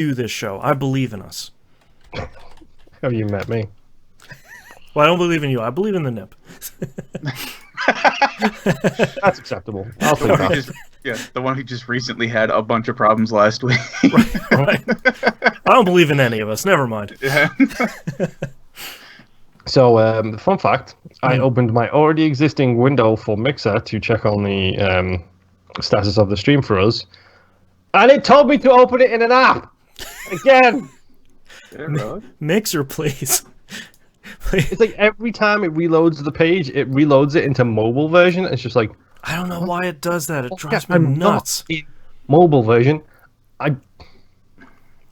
do this show. I believe in us. Have you met me? Well, I don't believe in you. I believe in the nip. That's acceptable. I'll take that. The one who just recently had a bunch of problems last week. Right. I don't believe in any of us. Never mind. Yeah. So, fun fact, I opened my already existing window for Mixer to check on the status of the stream for us, and it told me to open it in an app! Again! Yeah, really? Mixer, please. It's like every time it reloads the page, it reloads it into mobile version. It's just like, I don't know why it does that. It drives me nuts. Mobile version.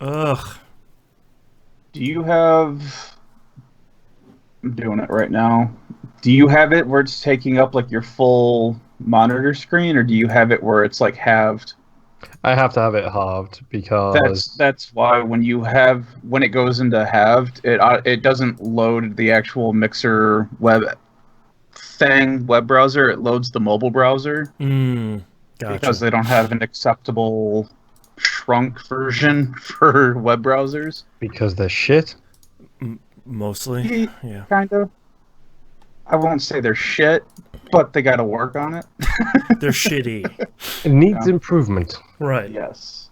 Ugh. Do you have... I'm doing it right now. Do you have it where it's taking up like your full monitor screen, or do you have it where it's like halved? I have to have it halved because that's why when it goes into halved, it doesn't load the actual Mixer web browser. It loads the mobile browser. Gotcha. Because they don't have an acceptable shrunk version for web browsers. Because they're shit. Mostly, yeah. Kind of. I won't say they're shit, but they got to work on it. They're shitty. It needs improvement. Right. Yes.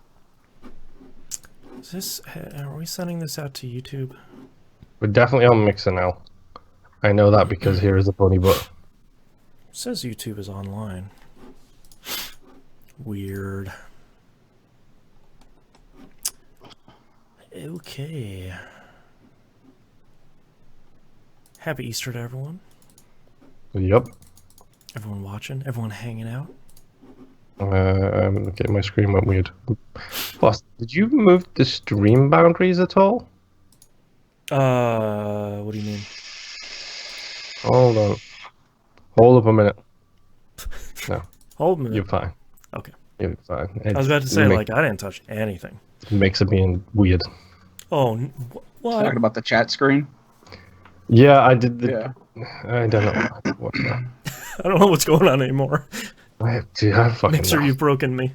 Are we sending this out to YouTube? We're definitely on Mixer now. I know that because here is the bunny butt. It says YouTube is online. Weird. Okay. Happy Easter to everyone. Yep. Everyone watching. Everyone hanging out. I'm getting my screen went weird. Boss, did you move the stream boundaries at all? What do you mean? Hold on. Hold up a minute. No. Hold a minute. You're fine. Okay. You're fine. I was about to say, I didn't touch anything. It makes it being weird. Oh, what? Talking about the chat screen? Yeah, I did. I don't know. I don't know what's going on anymore. I fucking Mixer, know. you've broken me.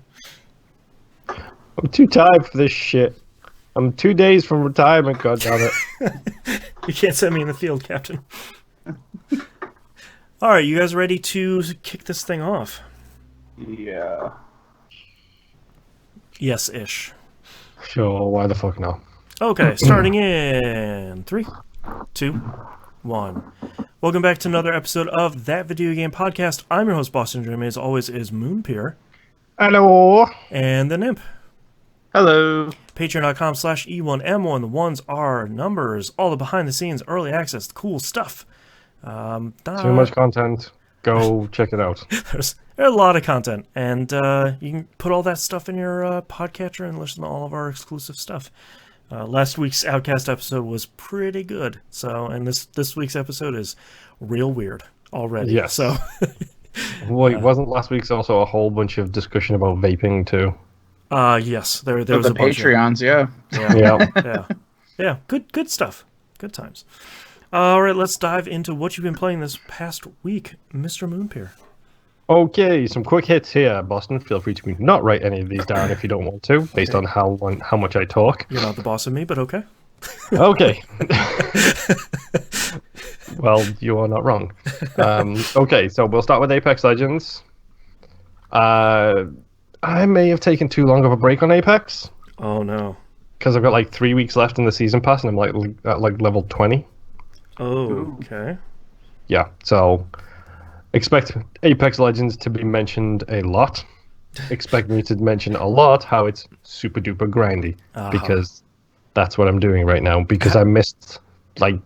I'm too tired for this shit. I'm 2 days from retirement, goddammit. You can't send me in the field, Captain. Alright, you guys ready to kick this thing off? Yeah. Yes-ish. Sure, why the fuck no? Okay, starting in 3, 2, 1. Welcome back to another episode of That Video Game Podcast. I'm your host, Boston Dream. As always, is Moonpeer. Hello. And the Nimp. Hello. Patreon.com/E1M1. The ones are numbers. All the behind the scenes, early access, the cool stuff. Too much content. Go check it out. There's a lot of content, and you can put all that stuff in your podcatcher and listen to all of our exclusive stuff. Last week's Outcast episode was pretty good, and this week's episode is real weird already. Yes. So, Wait, wasn't last week's also a whole bunch of discussion about vaping too? yes, there was the a bunch Patreons, yeah. Good stuff. Good times. All right, let's dive into what you've been playing this past week, Mr. Moonpeer. Okay, some quick hits here, Boston. Feel free to not write any of these down if you don't want to, based on how much I talk. You're not the boss of me, but okay. Okay. Well, you are not wrong. Okay, so we'll start with Apex Legends. I may have taken too long of a break on Apex. Oh no. Because I've got like 3 weeks left in the season pass, and I'm at level 20. Oh, okay. Yeah, so expect Apex Legends to be mentioned a lot. Expect me to mention a lot how it's super duper grindy, because that's what I'm doing right now, because I missed like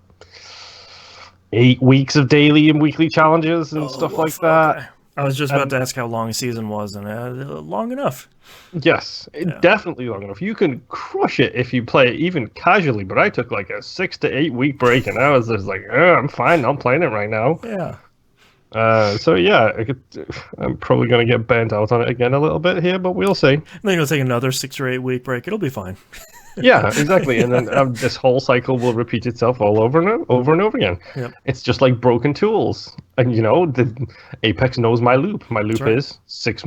8 weeks of daily and weekly challenges and stuff like that. Okay. I was just about to ask how long a season was, and long enough. Yes, definitely long enough. You can crush it if you play it even casually, but I took like a 6 to 8 week break, and I was just like, I'm fine, I'm playing it right now. Yeah. So yeah, I'm probably going to get burnt out on it again a little bit here, but we'll see. Then you'll take another 6 or 8 week break. It'll be fine. Yeah, exactly. And then this whole cycle will repeat itself all over and over again. Yep. It's just like broken tools. And the Apex knows my loop. My loop is 6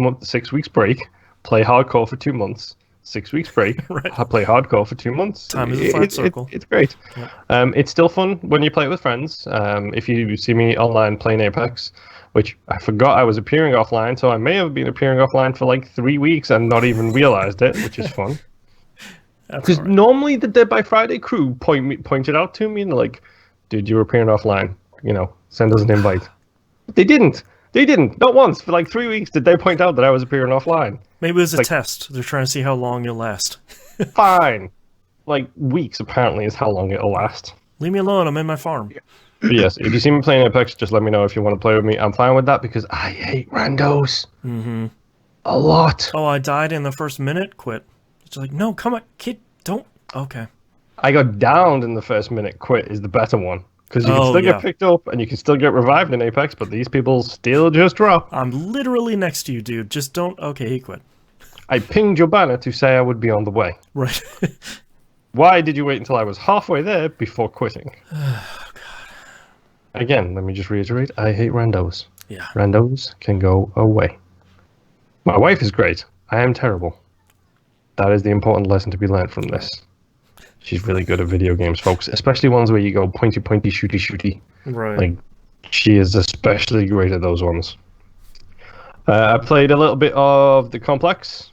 weeks break, play hardcore for 2 months, 6 weeks break. Right. I play hardcore for 2 months. Time is a flat circle. It's great. Yep. It's still fun when you play it with friends. If you see me online playing Apex, which I forgot I was appearing offline, so I may have been appearing offline for like 3 weeks and not even realized it, which is fun. Because normally the Dead by Friday crew pointed out to me and they're like, dude, you're appearing offline. Send us an invite. They didn't. Not once. For like 3 weeks did they point out that I was appearing offline. Maybe it was a test. They're trying to see how long you'll last. Fine. Like weeks apparently is how long it'll last. Leave me alone. I'm in my farm. But yes, if you see me playing Apex, just let me know if you want to play with me. I'm fine with that because I hate randos. Mm-hmm. A lot. Oh, I died in the first minute. Quit. It's like, no, come on, kid, don't. Okay. I got downed in the first minute. Quit is the better one. Because you can still get picked up and you can still get revived in Apex, but these people still just drop. I'm literally next to you, dude. Just don't. Okay, he quit. I pinged your banner to say I would be on the way. Right. Why did you wait until I was halfway there before quitting? Oh, God. Again, let me just reiterate. I hate randos. Yeah. Randos can go away. My wife is great. I am terrible. That is the important lesson to be learned from this. She's really good at video games, folks. Especially ones where you go pointy, pointy, shooty, shooty. Right. Like, she is especially great at those ones. I played a little bit of The Complex.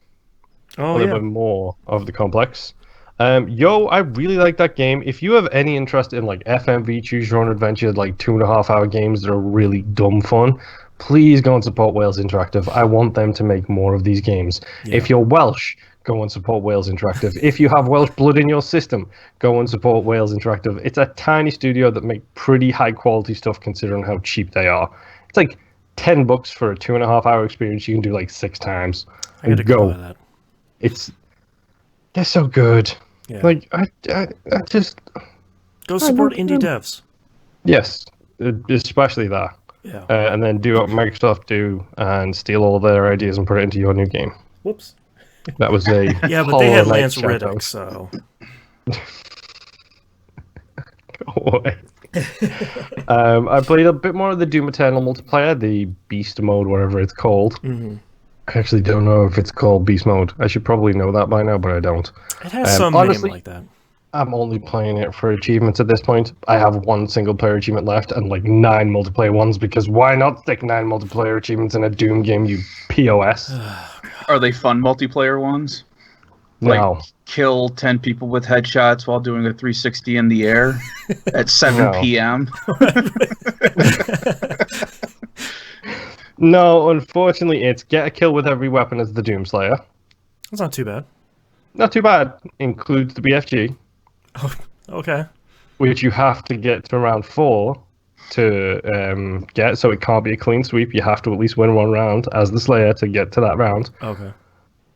Oh, a little bit more of The Complex. I really like that game. If you have any interest in like FMV, choose your own adventure, like 2.5 hour games that are really dumb fun, please go and support Wales Interactive. I want them to make more of these games. Yeah. If you're Welsh, go and support Wales Interactive. If you have Welsh blood in your system, go and support Wales Interactive. It's a tiny studio that make pretty high quality stuff considering how cheap they are. It's like $10 for a 2.5 hour experience you can do like 6 times. I gotta go by that. They're so good. Yeah. Like I just go support indie devs. Yes, especially that. Yeah. And then do what Microsoft do and steal all their ideas and put it into your new game. Whoops. That was a yeah, but they had Lance Reddick, so. Go away. I played a bit more of the Doom Eternal multiplayer, the Beast mode, whatever it's called. Mm-hmm. I actually don't know if it's called Beast mode. I should probably know that by now, but I don't. It has some name like that. I'm only playing it for achievements at this point. I have 1 single-player achievement left and like 9 multiplayer ones, because why not stick 9 multiplayer achievements in a Doom game, you POS? Are they fun multiplayer ones? No. Like, kill 10 people with headshots while doing a 360 in the air at 7 p.m.? No, unfortunately, it's get a kill with every weapon as the Doomslayer. That's not too bad. Not too bad. Includes the BFG. Oh, okay. Which you have to get to round 4 to get, so it can't be a clean sweep. You have to at least win 1 round as the Slayer to get to that round. Okay.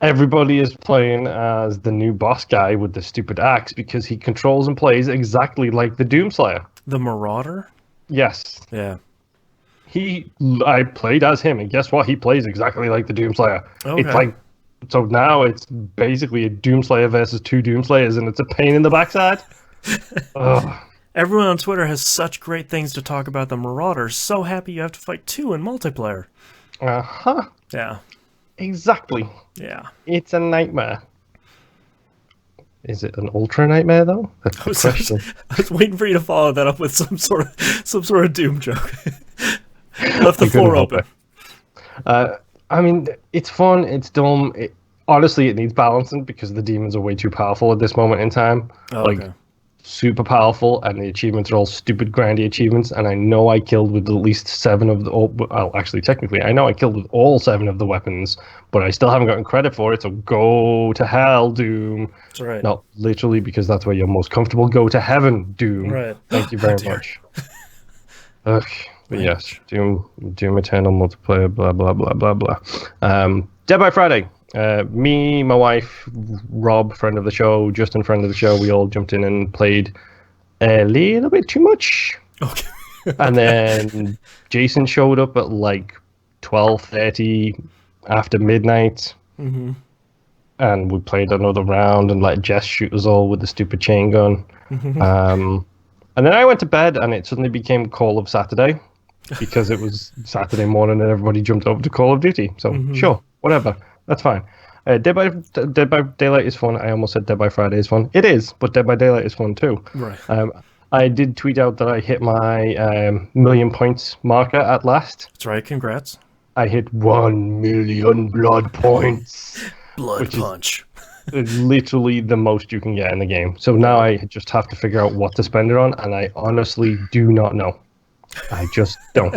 Everybody is playing as the new boss guy with the stupid axe because he controls and plays exactly like the Doomslayer. The Marauder? Yes. Yeah. I played as him, and guess what? He plays exactly like the Doomslayer. Okay. It's like, so now it's basically a Doomslayer versus 2 Doomslayers, and it's a pain in the backside. Everyone on Twitter has such great things to talk about the Marauders. So happy you have to fight 2 in multiplayer. Uh-huh. Yeah. Exactly. Yeah. It's a nightmare. Is it an ultra nightmare though? That's the question. I was waiting for you to follow that up with some sort of Doom joke. Left the floor open. I mean, it's fun. It's dumb. Honestly, it needs balancing because the demons are way too powerful at this moment in time. Okay. Super powerful, and the achievements are all stupid grindy achievements, and I know I killed with at least 7 of the... Well, actually, technically, I know I killed with all 7 of the weapons, but I still haven't gotten credit for it, so go to hell, Doom. That's right. Not literally, because that's where you're most comfortable. Go to heaven, Doom. Right. Thank you very much. Ugh. But yes, Doom Eternal multiplayer, blah, blah, blah, blah, blah. Dead by Friday. Me, my wife, Rob, friend of the show, Justin, friend of the show, we all jumped in and played a little bit too much. Okay. And then Jason showed up at like 12:30 after midnight. Mm-hmm. And we played another round and let Jess shoot us all with the stupid chain gun. Mm-hmm. And then I went to bed and it suddenly became Call of Saturday because it was Saturday morning and everybody jumped over to Call of Duty. So sure, whatever. That's fine. Dead by Daylight is fun. I almost said Dead by Friday is fun. It is, but Dead by Daylight is fun too. Right. I did tweet out that I hit my million points marker at last. That's right. Congrats. I hit 1 million blood points. Blood punch. Is literally the most you can get in the game. So now I just have to figure out what to spend it on, and I honestly do not know. I just don't.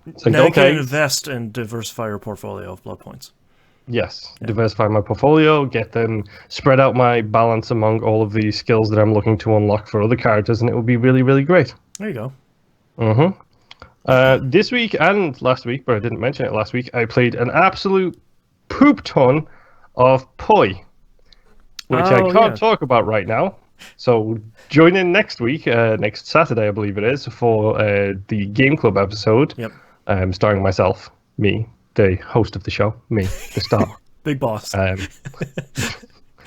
It's like, now you okay, can invest and diversify your portfolio of blood points. yes, diversify my portfolio, get them, spread out my balance among all of the skills that I'm looking to unlock for other characters, and it will be really, really great. There you go. This week and last week, but I didn't mention it last week, I played an absolute poop ton of Poi, which I can't talk about right now. So join in next week, next Saturday, I believe it is, for the Game Club episode. Yep. Starring myself, me, the host of the show, me, the star. Big boss.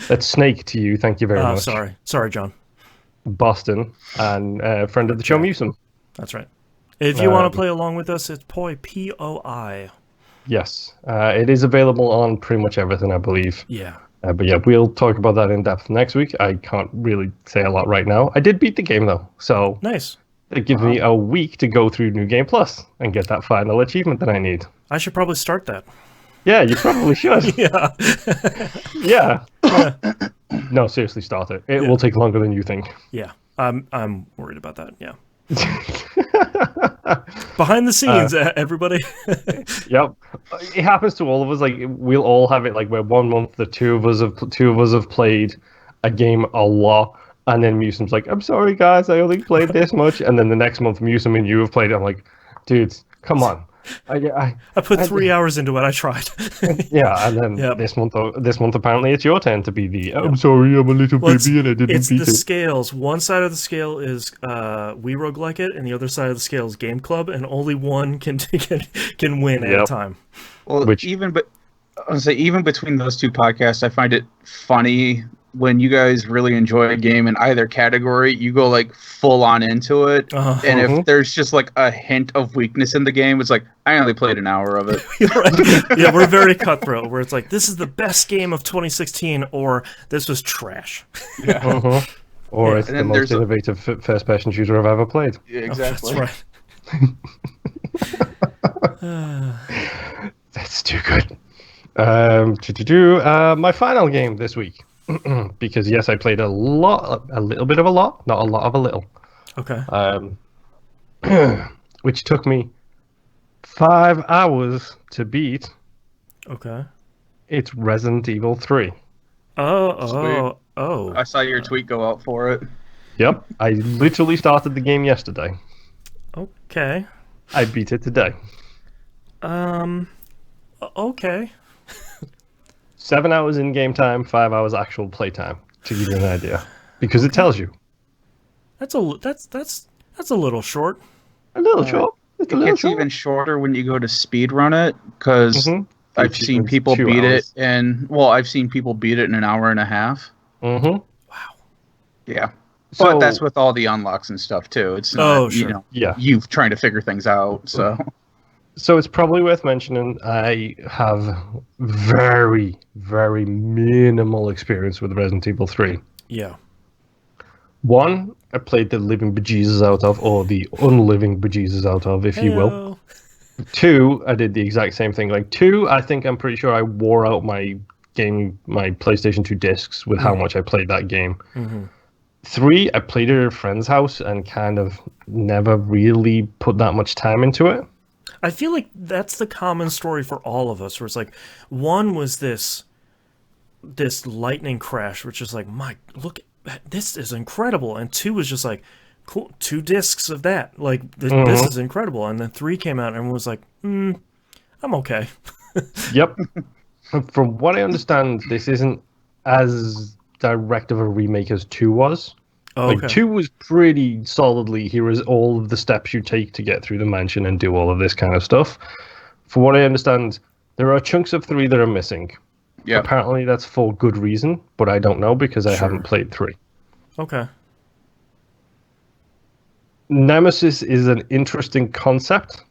That's Snake to you, thank you very much. Sorry, John. Boston, and friend of the show, Musum. That's right. If you want to play along with us, it's Poi, P-O-I. Yes, it is available on pretty much everything, I believe. Yeah. But yeah, we'll talk about that in depth next week. I can't really say a lot right now. I did beat the game, though, so Nice. it gives me a week to go through New Game Plus and get that final achievement that I need. I should probably start that. Yeah, you probably should. Yeah. Yeah. No, seriously, start it. It will take longer than you think. Yeah. I'm worried about that. Yeah. Behind the scenes, everybody. Yep, it happens to all of us. Like we'll all have it. Like where 1 month the two of us have played a game a lot, and then Musum's like, "I'm sorry, guys, I only played this much." And then the next month, Musum and you have played it. I'm like, "Dudes, come on." I put 3 hours into it. I tried. Yeah, and then this month apparently it's your turn to be the. I'm sorry, I'm a little baby and I didn't beat it. It's the scales. One side of the scale is We Roguelike It, and the other side of the scale is Game Club, and only one can win at a time. Well, even between those two podcasts, I find it funny when you guys really enjoy a game in either category, you go like full on into it. And if there's just like a hint of weakness in the game, it's like, I only played an hour of it. Right. Yeah, we're very cutthroat, where it's like, this is the best game of 2016, or this was trash. Yeah. Or it's the most innovative first-person shooter I've ever played. Yeah, exactly. That's right. That's too good. My final game this week. Because yes, I played a little bit of a lot, not a lot of a little. Okay. Which took me 5 hours to beat. Okay. It's Resident Evil 3. Oh. I saw your tweet go out for it. Yep, I literally started the game yesterday. Okay. I beat it today. Okay. 7 hours in game time, 5 hours actual play time, to give you an idea, because it tells you. That's a little short. A little short. It gets even shorter when you go to speedrun it, because I've seen people beat it in an hour and a half. Wow. Yeah. But that's with all the unlocks and stuff too. It's not, you trying to figure things out. So it's probably worth mentioning I have very, very minimal experience with Resident Evil 3. Yeah. 1, I played the living bejesus out of, or the unliving bejesus out of, if you will. 2, I did the exact same thing. Like 2, I'm pretty sure I wore out my PlayStation 2 discs with how much I played that game. 3, I played it at a friend's house and kind of never really put that much time into it. I feel like that's the common story for all of us, where it's like, 1 was this lightning crash, which is like, look, this is incredible, and 2 was just like, cool, 2 discs of that, like, this is incredible, and then 3 came out, and everyone was like, I'm okay. Yep. From what I understand, this isn't as direct of a remake as 2 was. Okay. Like 2 was pretty solidly, here is all of the steps you take to get through the mansion and do all of this kind of stuff. For what I understand, there are chunks of 3 that are missing. Yeah. Apparently that's for good reason, but I don't know because I haven't played 3. Okay. Nemesis is an interesting concept.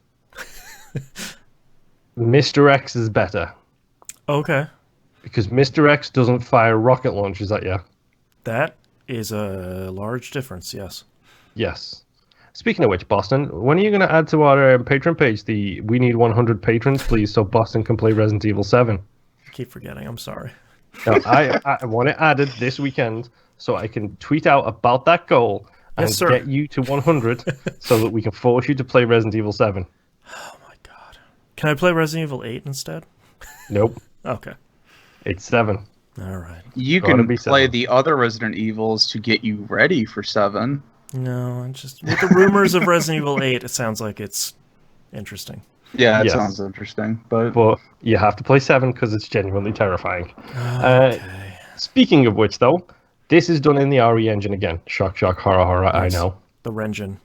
Mr. X is better. Okay. Because Mr. X doesn't fire rocket launchers at you. That is a large difference, yes. Yes. Speaking of which, Boston, when are you going to add to our Patreon page the "We need 100 patrons, please, so Boston can play Resident Evil 7"? I keep forgetting. I'm sorry. Now, I want it added this weekend so I can tweet out about that goal and Yes, sir. get you to 100 so that we can force you to play Resident Evil 7. Oh my god. Can I play Resident Evil 8 instead? Nope. Okay. It's 7. All right. You Gotta can be play 7. the other Resident Evils to get you ready for 7. No, I'm just with the rumors of Resident Evil 8, it sounds like it's interesting. Yeah, it Yes. sounds interesting, but But you have to play 7 because it's genuinely terrifying. Okay. Speaking of which, though, this is done in the RE engine again. Shock, shock, horror, horror, I Yes. know. The Rengen.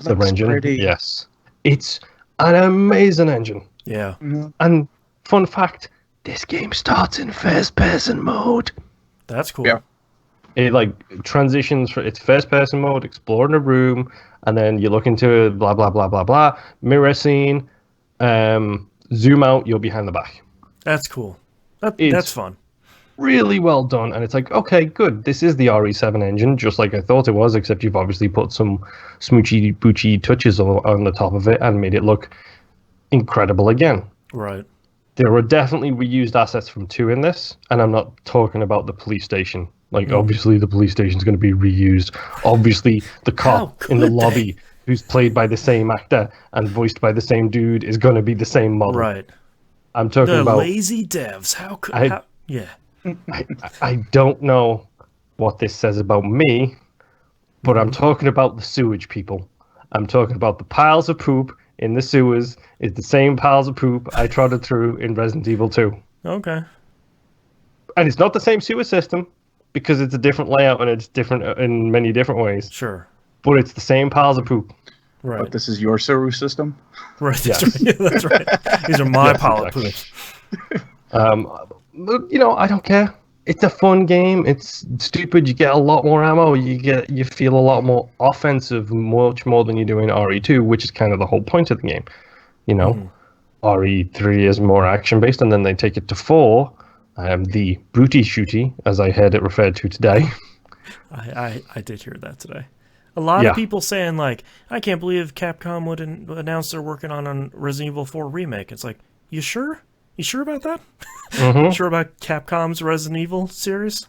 The Looks engine, pretty. yes. It's an amazing engine. Yeah. And fun fact, this game starts in first-person mode. That's cool. Yeah. It transitions for its first-person mode, exploring a room, and then you look into blah blah blah blah blah, mirror scene, zoom out, you're behind the back. That's cool. It's- That's fun. Really well done, and it's like, okay, good. This is the RE7 engine, just like I thought it was, except you've obviously put some smoochy boochy touches on the top of it and made it look incredible again. Right. There are definitely reused assets from 2 in this, and I'm not talking about the police station. Obviously, the police station is going to be reused. Obviously, the cop How in the could they? lobby, who's played by the same actor and voiced by the same dude, is going to be the same model. Right. I'm talking The about... lazy devs. How could... I- how, yeah. I don't know what this says about me, but I'm talking about the sewage people. I'm talking about the piles of poop in the sewers is the same piles of poop I trotted through in Resident Evil 2. Okay. And it's not the same sewer system because it's a different layout and it's different in many different ways. Sure. But it's the same piles of poop. Right. But this is your Saru system. Right. That's Yes. right. That's right. These are my Yes, pile of exactly. poops. But, I don't care. It's a fun game. It's stupid. You get a lot more ammo. You feel a lot more offensive, much more than you do in RE2, which is kind of the whole point of the game. RE3 is more action based, and then they take it to 4. The booty shooty, as I heard it referred to today. I did hear that today. A lot Yeah. of people saying, I can't believe Capcom would announce they're working on a Resident Evil 4 remake. It's like, you sure? You sure about that? Mm-hmm. Sure about Capcom's Resident Evil series?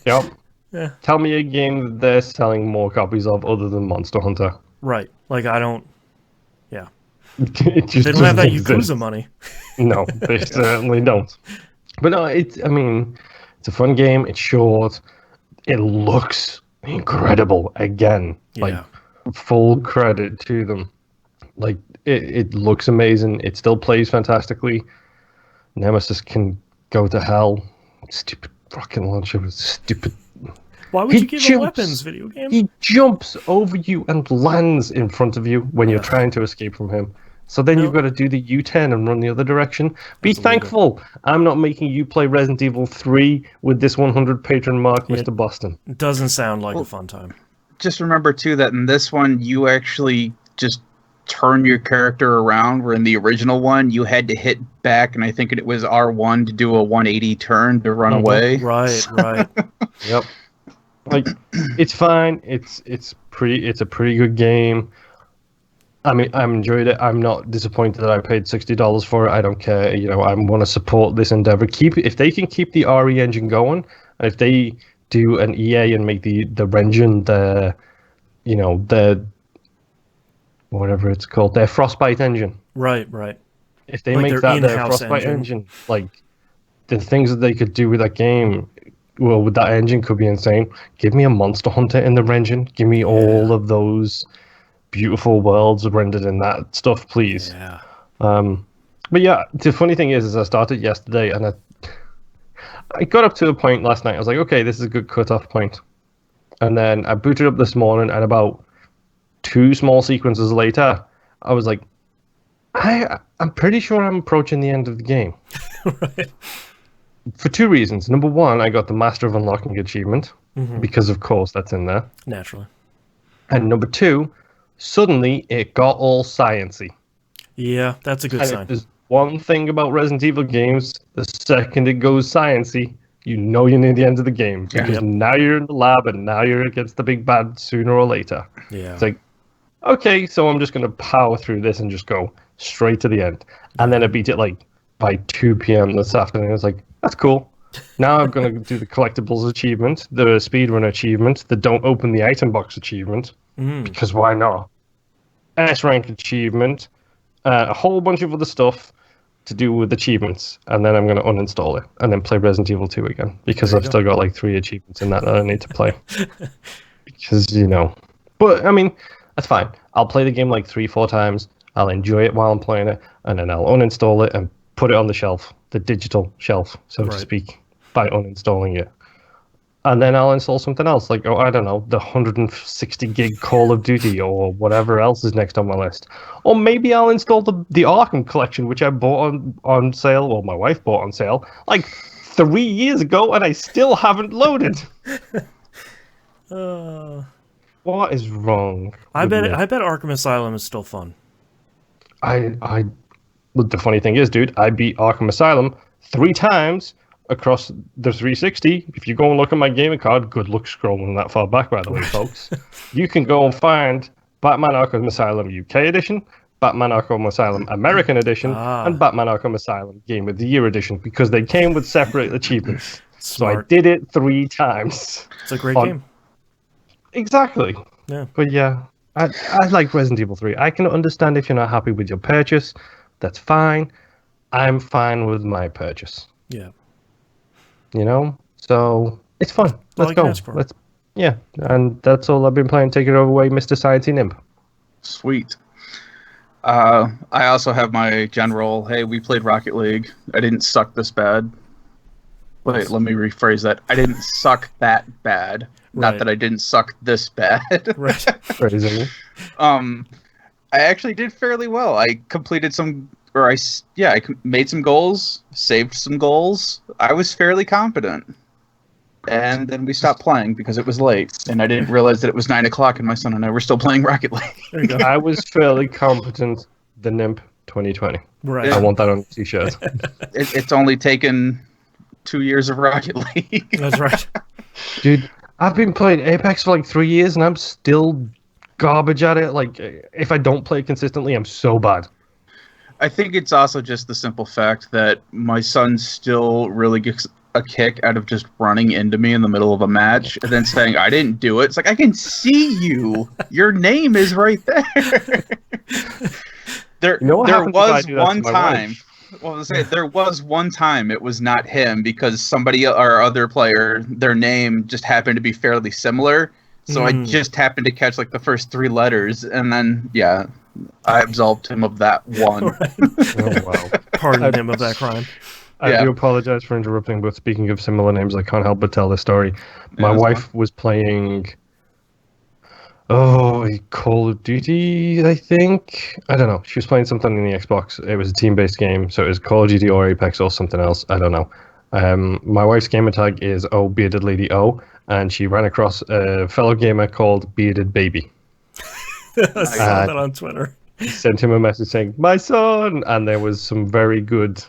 Yep. Yeah. Tell me a game that they're selling more copies of other than Monster Hunter. Right. I don't... Yeah. It just They don't have that doesn't exist. Yakuza money. No, they certainly don't. But no, it's a fun game. It's short. It looks incredible again. Yeah. Full credit to them. It looks amazing. It still plays fantastically. Nemesis can go to hell. Stupid rocket launcher. Stupid. Why would He you give jumps. a weapons video game? He jumps over you and lands in front of you when you're trying to escape from him. So then you've got to do the U-turn and run the other direction. Be That's illegal. thankful I'm not making you play Resident Evil 3 with this 100 patron mark, Mr. Boston. It doesn't sound like a fun time. Just remember too that in this one you actually just turn your character around, where in the original one you had to hit back, and I think it was R1 to do a 180 turn to run away. Right, right. Yep. It's fine. It's a pretty good game. I enjoyed it. I'm not disappointed that I paid $60 for it. I don't care. I want to support this endeavor. If they can keep the RE engine going, and if they do an EA and make the Rengen their whatever it's called, their Frostbite engine. Right, right. If they Like make their that their in-house Frostbite engine. engine, the things that they could do with that game, well, with that engine could be insane. Give me a Monster Hunter in the Rengen. Give me all of those beautiful worlds rendered in that stuff, please. Yeah. But yeah, the funny thing is I started yesterday and I got up to a point last night. I was like, okay, this is a good cutoff point. And then I booted up this morning, and about 2 small sequences later, I was like, I'm pretty sure I'm approaching the end of the game. Right. For 2 reasons. Number 1, I got the Master of Unlocking achievement, because of course that's in there. Naturally. And number 2, suddenly it got all sciencey. Yeah, that's a good sign. one thing about Resident Evil games: the second it goes sciencey, you know you're near the end of the game because Yep. now you're in the lab and now you're against the big bad sooner or later. Yeah. It's like, okay, so I'm just gonna power through this and just go straight to the end. And then I beat it like by 2 p.m. this afternoon. I was like, that's cool. Now I'm gonna do the collectibles achievement, the speedrun achievement, the don't open the item box achievement, because why not? S rank achievement, a whole bunch of other stuff to do with achievements, and then I'm going to uninstall it and then play Resident Evil 2 again because I've still got like 3 achievements in that I need to play. Because, but I mean, that's fine. I'll play the game like 3-4 times, I'll enjoy it while I'm playing it, and then I'll uninstall it and put it on the shelf, the digital shelf, so to speak, by uninstalling it. And then I'll install something else, like, I don't know, the 160 gig Call of Duty or whatever else is next on my list. Or maybe I'll install the Arkham collection, which I bought on sale, or my wife bought on sale, like 3 years ago, and I still haven't loaded. What is wrong? I bet Arkham Asylum is still fun. But the funny thing is, dude, I beat Arkham Asylum 3 times across the 360. If you go and look at my gaming card, good luck scrolling that far back, by the way, folks. You can go and find Batman Arkham Asylum UK Edition, Batman Arkham Asylum American Edition, and Batman Arkham Asylum Game of the Year Edition, because they came with separate achievements. Smart. So I did it 3 times. It's a great game. Exactly. Yeah. But yeah, I like Resident Evil 3. I can understand if you're not happy with your purchase. That's fine. I'm fine with my purchase. Yeah. So it's fun. Let's go. And that's all I've been playing. Take it away, Mr. Sciencey Nimb. Sweet. I also have my general, hey, we played Rocket League. I didn't suck this bad. Wait, let me rephrase that. I didn't suck that bad. Not that I didn't suck this bad. Right. Crazy. I actually did fairly well. I completed I made some goals, saved some goals. I was fairly competent. And then we stopped playing because it was late, and I didn't realize that it was 9 o'clock, and my son and I were still playing Rocket League. There you go. I was fairly competent. The NIMP 2020. Right. I want that on a t-shirt. It's only taken 2 years of Rocket League. That's right. Dude, I've been playing Apex for like 3 years, and I'm still garbage at it. Like, if I don't play it consistently, I'm so bad. I think it's also just the simple fact that my son still really gets a kick out of just running into me in the middle of a match and then saying, I didn't do it. It's like, I can see you. Your name is right there. There was one time. Well, there was one time it was not him because somebody or other player, their name just happened to be fairly similar. So I just happened to catch like the first 3 letters, and then I absolved him of that one. Right. Oh, wow. Pardon him of that crime. I do apologize for interrupting, but speaking of similar names, I can't help but tell this story. My wife was playing Call of Duty, I think. I don't know. She was playing something in the Xbox. It was a team-based game, so it was Call of Duty or Apex or something else. I don't know. My wife's gamer tag is Bearded Lady O, and she ran across a fellow gamer called Bearded Baby. I saw that on Twitter. Sent him a message saying, "My son," and there was some very good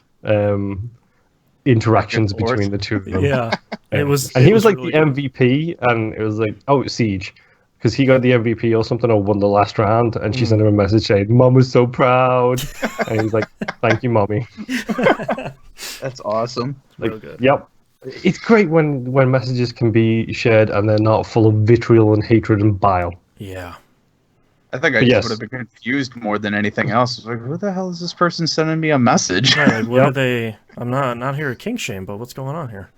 interactions between the two of them. Yeah, he was like really the MVP, and it was like, Siege, because he got the MVP or something or won the last round, and she sent him a message saying, "Mom was so proud," and he was like, "Thank you, mommy." That's awesome. Like, real good. Yep. It's great when messages can be shared and they're not full of vitriol and hatred and bile. Yeah. I think I just would have been confused more than anything else. Like, who the hell is this person sending me a message? Right, like, what are they? I'm not here at King Shame, but what's going on here?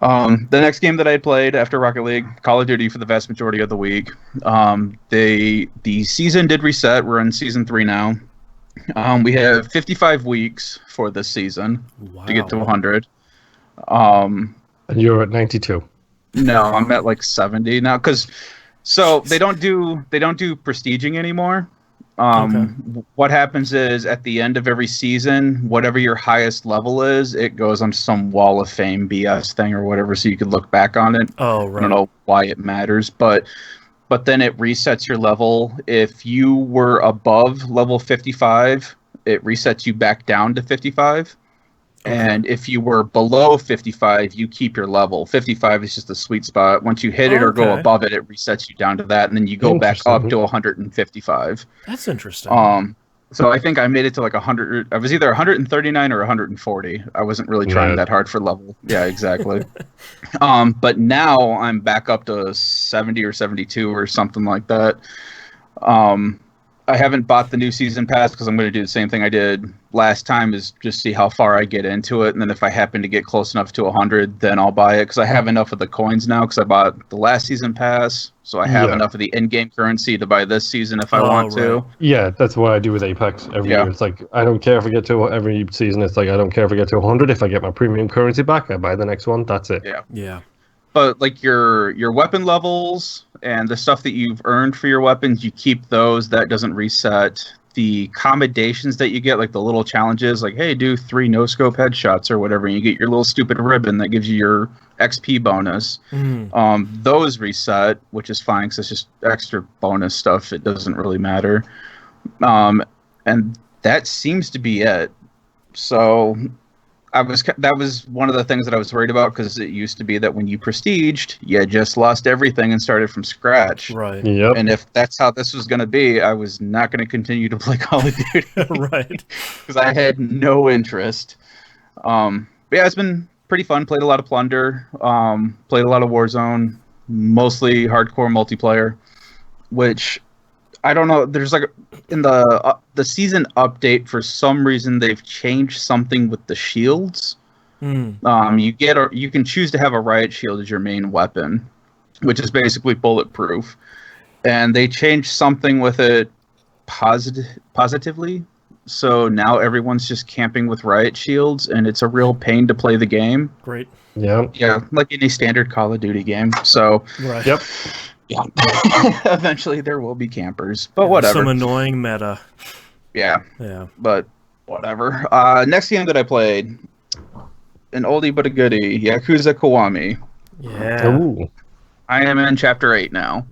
The next game that I played after Rocket League, Call of Duty for the vast majority of the week. The season did reset. We're in season 3 now. We have 55 weeks for this season to get to 100. And you're at 92. No, I'm at like 70 now so they don't do prestiging anymore. What happens is at the end of every season, whatever your highest level is, it goes on some Wall of Fame BS thing or whatever, so you could look back on it. Oh, right. I don't know why it matters, but but then it resets your level. If you were above level 55, it resets you back down to 55. Okay. And if you were below 55, you keep your level. 55 is just the sweet spot. Once you hit it or go Okay. above it, it resets you down to that, and then you go back up to 155. That's interesting. So I think I made it to like 100. I was either 139 or 140. I wasn't really trying that hard for level. Yeah, exactly. But now I'm back up to 70 or 72 or something like that. I haven't bought the new season pass because I'm going to do the same thing I did last time, is just see how far I get into it, and then if I happen to get close enough to 100, then I'll buy it, because I have enough of the coins now, because I bought the last season pass, so I have enough of the in-game currency to buy this season if I want to. Yeah, that's what I do with Apex every year. It's like, I don't care if I get to every season. It's like, I don't care if I get to 100. If I get my premium currency back, I buy the next one. That's it. Yeah. But like your weapon levels and the stuff that you've earned for your weapons, you keep those. That doesn't reset. The commendations that you get, like the little challenges, like, hey, do 3 no-scope headshots or whatever, and you get your little stupid ribbon that gives you your XP bonus. Those reset, which is fine because it's just extra bonus stuff. It doesn't really matter. And that seems to be it. So that was one of the things that I was worried about, because it used to be that when you prestiged, you just lost everything and started from scratch. Right. Yep. And if that's how this was going to be, I was not going to continue to play Call of Duty. Right. Because I had no interest. But yeah, it's been pretty fun. Played a lot of Plunder. Played a lot of Warzone. Mostly hardcore multiplayer. Which, I don't know, there's like, in the season update, for some reason they've changed something with the shields. You can choose to have a riot shield as your main weapon, which is basically bulletproof, and they changed something with it positively, so now everyone's just camping with riot shields, and it's a real pain to play the game. Great. Yeah, like any standard Call of Duty game. So Right. Yep. Yeah. Eventually there will be campers, but whatever. Some annoying meta. Yeah. But whatever. Next game that I played, an oldie but a goodie, Yakuza Kiwami. Yeah. Ooh. I am in chapter 8 now.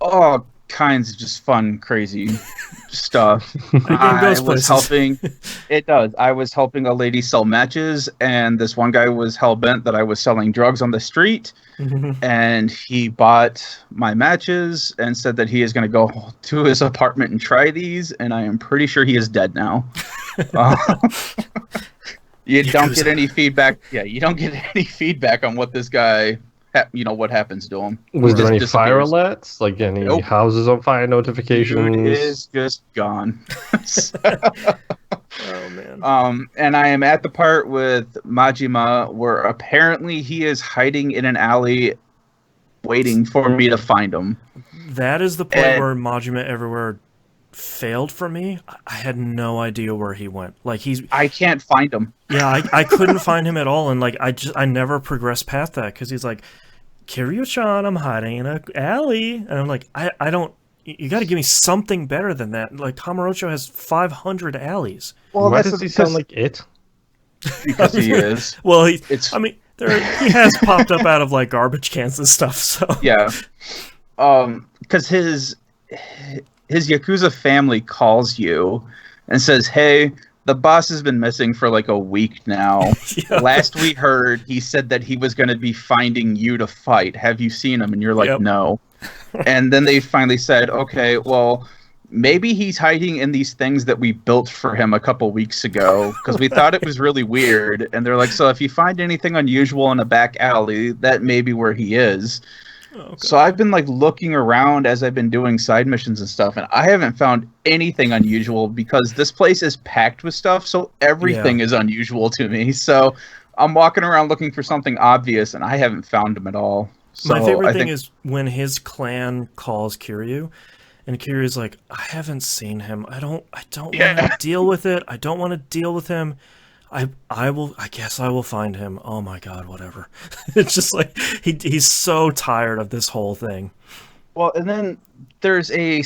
All kinds of just fun, crazy stuff. I was helping. It does. I was helping a lady sell matches, and this one guy was hell-bent that I was selling drugs on the street. And he bought my matches and said that he is going to go to his apartment and try these, and I am pretty sure he is dead now. You don't get any feedback. Yeah, you don't get any feedback on what this guy, what happens to him. Was there any fire alerts? Like any houses on fire notifications? Dude is just gone. Oh man. And I am at the part with Majima where apparently he is hiding in an alley waiting for me to find him. That is the point where Majima Everywhere failed for me. I had no idea where he went. Like I can't find him. Yeah, I couldn't find him at all, and like I never progressed past that, because he's like, Kiryu-chan, I'm hiding in an alley, and I'm like, I don't. You got to give me something better than that. Like, Kamurocho has 500 alleys. Well, why does he sound like it? Because he is. Well, he has popped up out of like garbage cans and stuff. So yeah, because his Yakuza family calls you and says, "Hey, the boss has been missing for like a week now. Yeah. Last we heard, he said that he was going to be finding you to fight. Have you seen him?" And you're like, "No." And then they finally said, "Okay, well, maybe he's hiding in these things that we built for him a couple weeks ago, because we thought it was really weird." And they're like, "So if you find anything unusual in a back alley, that may be where he is." Okay. So I've been like looking around as I've been doing side missions and stuff, and I haven't found anything unusual, because this place is packed with stuff, so everything is unusual to me. So I'm walking around looking for something obvious, and I haven't found them at all. So my favorite thing is when his clan calls Kiryu, and Kiryu's like, "I haven't seen him. I don't want to deal with it. I don't want to deal with him. I guess I will find him." Oh my god, whatever. It's just like he's so tired of this whole thing. Well, and then there's I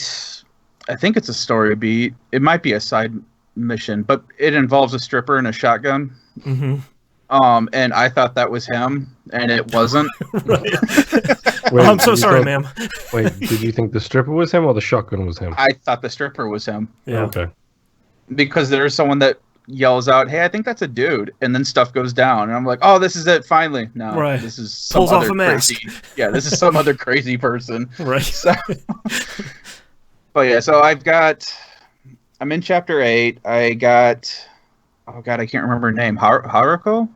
think it's a story beat. It might be a side mission, but it involves a stripper and a shotgun. Mm-hmm. And I thought that was him, and it wasn't. Right. Wait, I'm so you sorry, thought- ma'am. Wait, did you think the stripper was him or the shotgun was him? I thought the stripper was him. Yeah. Okay. Because there's someone that yells out, "Hey, I think that's a dude," and then stuff goes down, and I'm like, "Oh, this is it, finally." No, Right. this is some Pulls off other a mask. crazy. Yeah, this is some other crazy person. Right. So, but yeah, so I'm in chapter 8. I got, oh god, I can't remember her name. Haruko?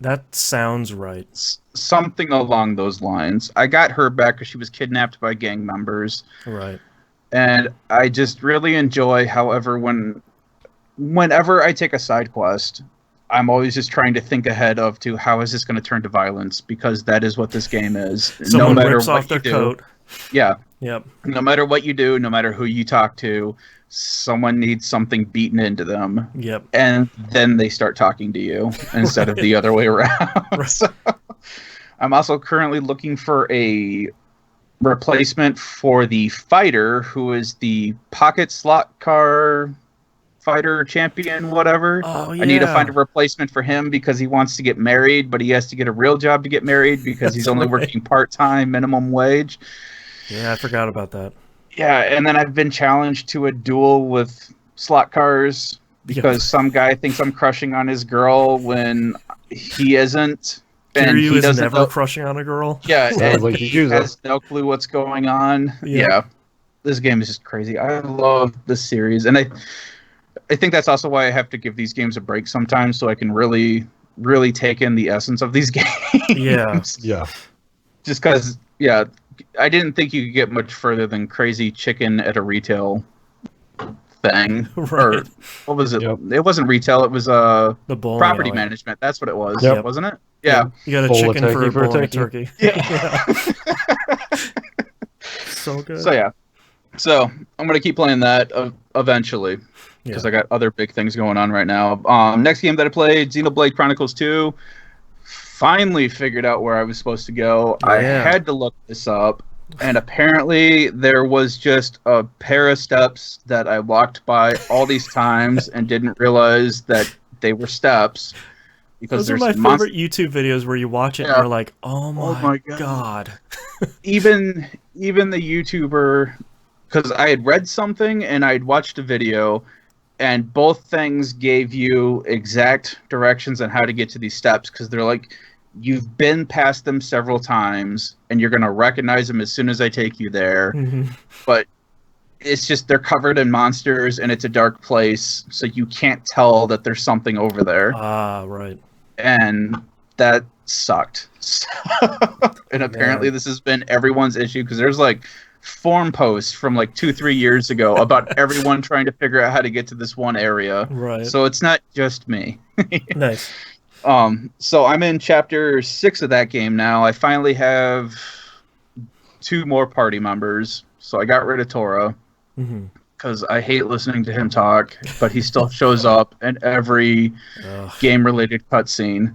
That sounds right. Something along those lines. I got her back because she was kidnapped by gang members. Right. And I just really enjoy, however, whenever I take a side quest, I'm always just trying to think ahead of to how is this going to turn to violence, because that is what this game is. Someone no matter rips what off their you do, coat. yeah, Yep. no matter what you do, no matter who you talk to, someone needs something beaten into them, Yep. and then they start talking to you instead of the other way around. Right. So, I'm also currently looking for a replacement for the fighter who is the pocket slot car fighter champion, whatever. Oh, yeah. I need to find a replacement for him because he wants to get married, but he has to get a real job to get married because he's only right. working part-time minimum wage. Yeah, I forgot about that. Yeah, and then I've been challenged to a duel with slot cars because some guy thinks I'm crushing on his girl when he isn't. And Kiryu he is doesn't never know. crushing on a girl. Yeah, Sounds and like he Yakuza. has no clue what's going on. Yeah. Yeah, this game is just crazy. I love this series, and I think that's also why I have to give these games a break sometimes, so I can really, really take in the essence of these games. Yeah. Yeah. Just because, yeah, I didn't think you could get much further than crazy chicken at a retail thing. Or Right. what was it? Yep. It wasn't retail. It was The bowling property alley. management. That's what it was, Yep. wasn't it? Yeah. You got a Bowl of chicken for turkey a for a bowl of turkey. turkey. Yeah. So good. So yeah. So I'm gonna keep playing that eventually because Yeah. I got other big things going on right now. Next game that I played, Xenoblade Chronicles 2. Finally figured out where I was supposed to go. I Yeah. had to look this up, and apparently there was just a pair of steps that I walked by all these times and didn't realize that they were steps. Because Those are there's my favorite YouTube videos where you watch it and Yeah. you're like, oh my my god. even the YouTuber, because I had read something and I'd watched a video, and both things gave you exact directions on how to get to these steps, because they're like, you've been past them several times and you're gonna recognize them as soon as I take you there. Mhm. But it's just they're covered in monsters and it's a dark place, so you can't tell that there's something over there. Ah, right. And that sucked. And apparently this has been everyone's issue, because there's like forum posts from like 2-3 years ago about everyone trying to figure out how to get to this one area. Right. So it's not just me. Nice. So I'm in chapter 6 of that game now. I finally have 2 more party members. So I got rid of Tora Hmm. because I hate listening to him talk, but he still shows up in every game-related cutscene.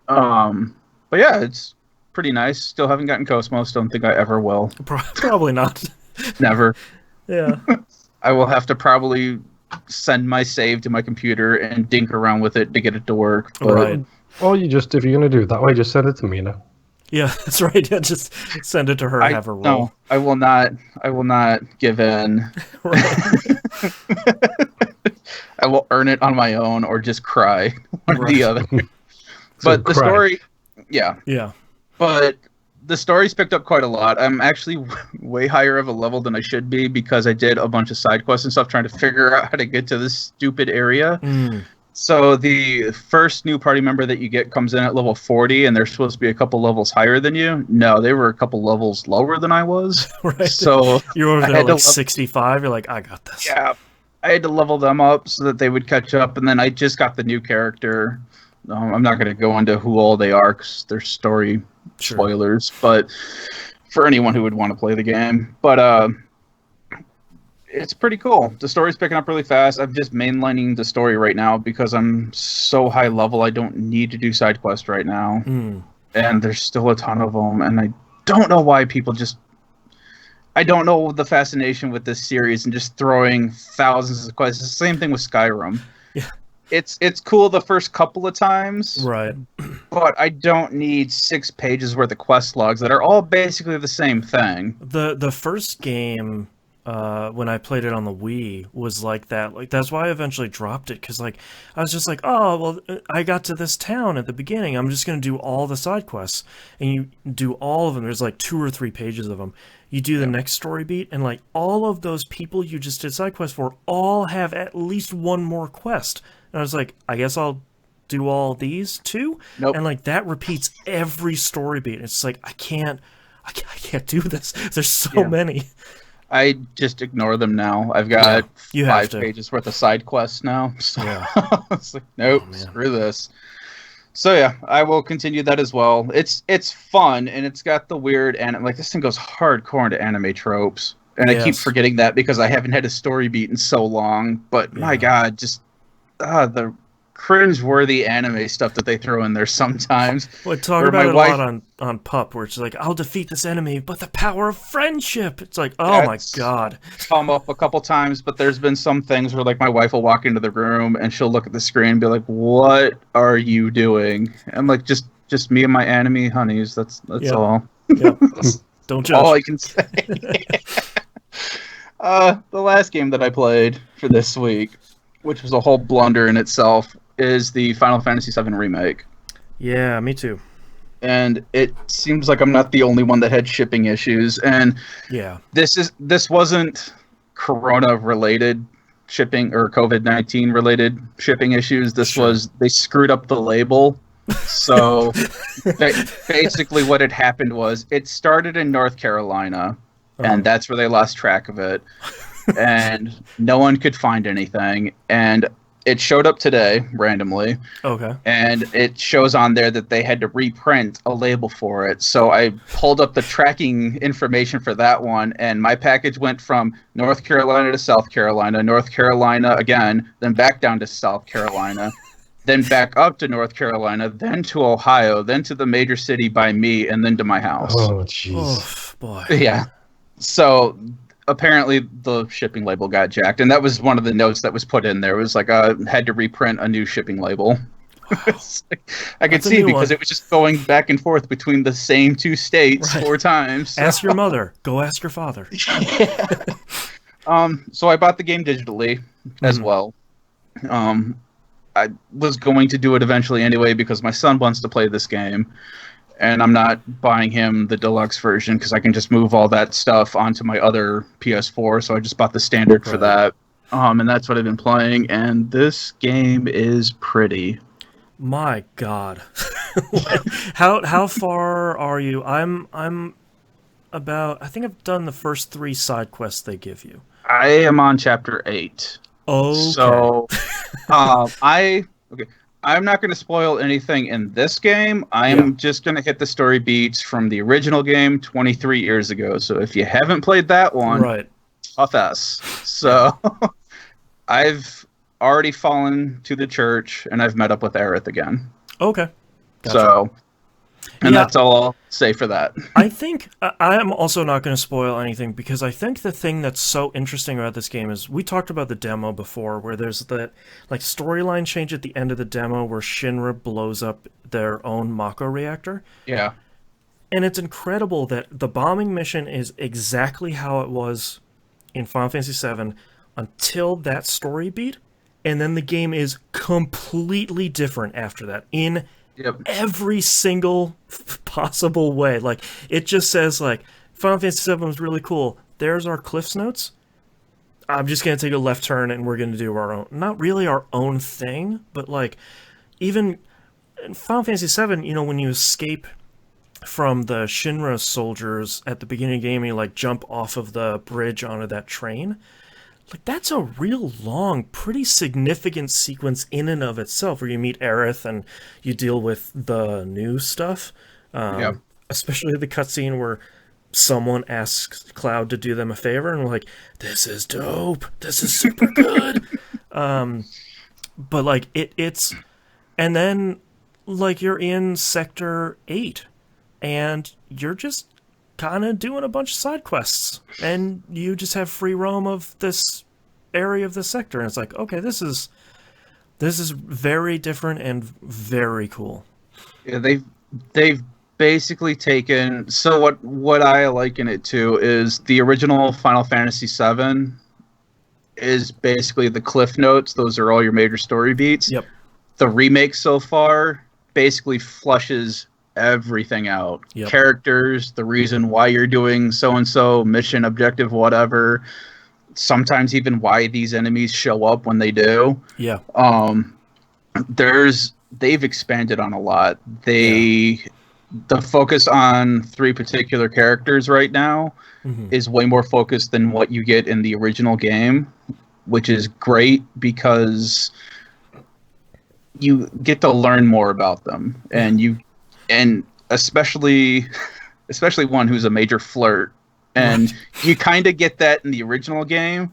But yeah, it's pretty nice. Still haven't gotten Cosmos. Don't think I ever will. Probably not. Never. Yeah. I will have to probably send my save to my computer and dink around with it to get it to work. But Right. Or you just, if you're gonna do it that way, just send it to me now. Yeah, that's right. Yeah, just send it to her and have her roll. No, I will not. I will not give in. Right. I will earn it on my own or just cry, one or the other. So But the cry. story, yeah. Yeah. But the story's picked up quite a lot. I'm actually way higher of a level than I should be because I did a bunch of side quests and stuff trying to figure out how to get to this stupid area. Mm. So the first new party member that you get comes in at level 40, and they're supposed to be a couple levels higher than you. No, they were a couple levels lower than I was. Right. So You're over I there had to like 65. You're like, I got this. yeah, I had to level them up so that they would catch up, and then I just got the new character. I'm not going to go into who all they are because they're story Sure. spoilers, but for anyone who would want to play the game. But it's pretty cool. The story's picking up really fast. I'm just mainlining the story right now because I'm so high level. I don't need to do side quests right now, Mm. and there's still a ton of them. And I don't know why people just. I don't know the fascination with this series and just throwing thousands of quests. It's the same thing with Skyrim. Yeah. it's cool the first couple of times, Right. but I don't need 6 pages worth of quest logs that are all basically the same thing. The first game, when I played it on the Wii, was like that. Like, that's why I eventually dropped it, because like I was just like, oh well, I got to this town at the beginning. I'm just gonna do all the side quests, and you do all of them. There's like 2 or 3 pages of them. You do the next story beat, and like all of those people you just did side quests for all have at least one more quest. And I was like, I guess I'll do all these too. Nope. And like that repeats every story beat. It's like I can't do this. There's so many. I just ignore them now. I've got you have 5 to. pages worth of side quests now. So Yeah. it's like, nope, screw this. So yeah, I will continue that as well. It's fun, and it's got the weird and like this thing goes hardcore into anime tropes. And I keep forgetting that because I haven't had a story beat in so long. But my God, just the cringe-worthy anime stuff that they throw in there sometimes. Well, I talk about it a lot on Pup, where it's like, I'll defeat this enemy, but the power of friendship. It's like, oh my God. Come up a couple times, but there's been some things where like my wife will walk into the room and she'll look at the screen and be like, "What are you doing?" I'm like, just me and my anime honeys. That's all. Yep. Don't judge. All I can say. The last game that I played for this week, which was a whole blunder in itself, is the Final Fantasy VII Remake. Yeah, me too. And it seems like I'm not the only one that had shipping issues. And this wasn't Corona related shipping or COVID-19 related shipping issues. This was they screwed up the label. So basically what had happened was it started in North Carolina, and that's where they lost track of it. And no one could find anything, and it showed up today randomly. Okay. And it shows on there that they had to reprint a label for it. So I pulled up the tracking information for that one, and my package went from North Carolina to South Carolina, North Carolina again, then back down to South Carolina, then back up to North Carolina, then to Ohio, then to the major city by me, and then to my house. Oh, jeez. Oh, boy. Yeah. So apparently the shipping label got jacked, and that was one of the notes that was put in there. It was like had to reprint a new shipping label. Like, I could see because it was just going back and forth between the same 2 states 4 times. So. Ask your mother. Go ask your father. So I bought the game digitally as well. I was going to do it eventually anyway because my son wants to play this game. And I'm not buying him the deluxe version because I can just move all that stuff onto my other PS4. So I just bought the standard for that. And that's what I've been playing. And this game is pretty. My God. How far are you? I'm about, I think I've done the first 3 side quests they give you. I am on chapter 8. Okay. So I'm not going to spoil anything in this game. I'm just going to hit the story beats from the original game 23 years ago. So if you haven't played that one, tough S. So I've already fallen to the church, and I've met up with Aerith again. Okay. Gotcha. So, and that's all I'll say for that. I think I am also not going to spoil anything because I think the thing that's so interesting about this game is we talked about the demo before, where there's that like storyline change at the end of the demo where Shinra blows up their own Mako reactor. Yeah. And it's incredible that the bombing mission is exactly how it was in Final Fantasy VII until that story beat, and then the game is completely different after that in every single possible way. Like, it just says, like, Final Fantasy VII was really cool. There's our Cliff's Notes. I'm just going to take a left turn and we're going to do our own, not really our own thing, but, like, even in Final Fantasy VII, you know, when you escape from the Shinra soldiers at the beginning of the game, you, like, jump off of the bridge onto that train. Like, that's a real long, pretty significant sequence in and of itself, where you meet Aerith and you deal with the new stuff. Especially the cutscene where someone asks Cloud to do them a favor, and we're like, this is dope. This is super good. But, like, it's... And then, like, you're in Sector 8, and you're just kind of doing a bunch of side quests, and you just have free roam of this area of the sector, and it's like, okay, this is This is very different and very cool. Yeah, they've basically taken, so what I liken it to is the original Final Fantasy VII is basically the cliff notes. Those are all your major story beats. Yep. The remake so far basically flushes everything out. Yep. Characters, the reason why you're doing so and so, mission, objective, whatever. Sometimes even why these enemies show up when they do. Yeah. They've expanded on a lot. The focus on 3 particular characters right now is way more focused than what you get in the original game, which is great because you get to learn more about them, and especially one who's a major flirt, and you kind of get that in the original game,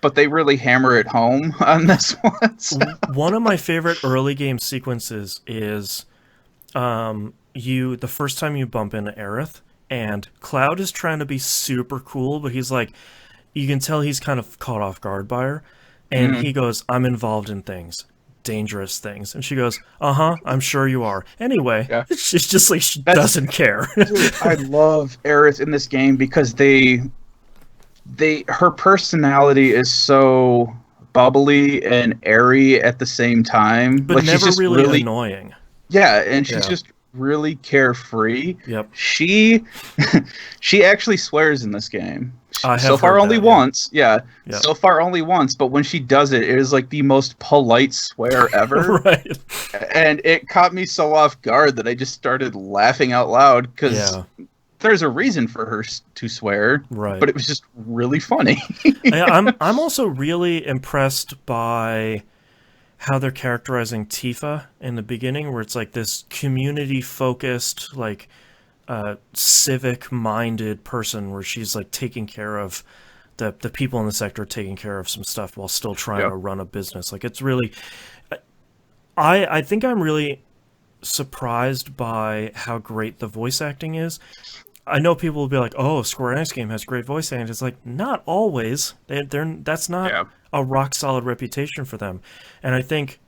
but they really hammer it home on this one. So. One of my favorite early game sequences is the first time you bump into Aerith, and Cloud is trying to be super cool, but he's like, you can tell he's kind of caught off guard by her, and he goes, I'm involved in things, dangerous things, and she goes, I'm sure you are. Anyway, it's just like she doesn't care. Dude, I love Aerith in this game because her personality is so bubbly and airy at the same time, but like, never she's just really annoying. Yeah, and she's just really carefree. Yep. She actually swears in this game. So far only once. Yeah. So far only once, but when she does it, it is like the most polite swear ever. Right. And it caught me so off guard that I just started laughing out loud because there's a reason for her to swear. Right. But it was just really funny. I'm also really impressed by how they're characterizing Tifa in the beginning, where it's like this community-focused, like, civic-minded person, where she's like taking care of the people in the sector, taking care of some stuff while still trying to run a business. Like, it's really, I think I'm really surprised by how great the voice acting is. I know people will be like, "Oh, Square Enix game has great voice acting." It's like, not always. That's not a rock solid reputation for them. And I think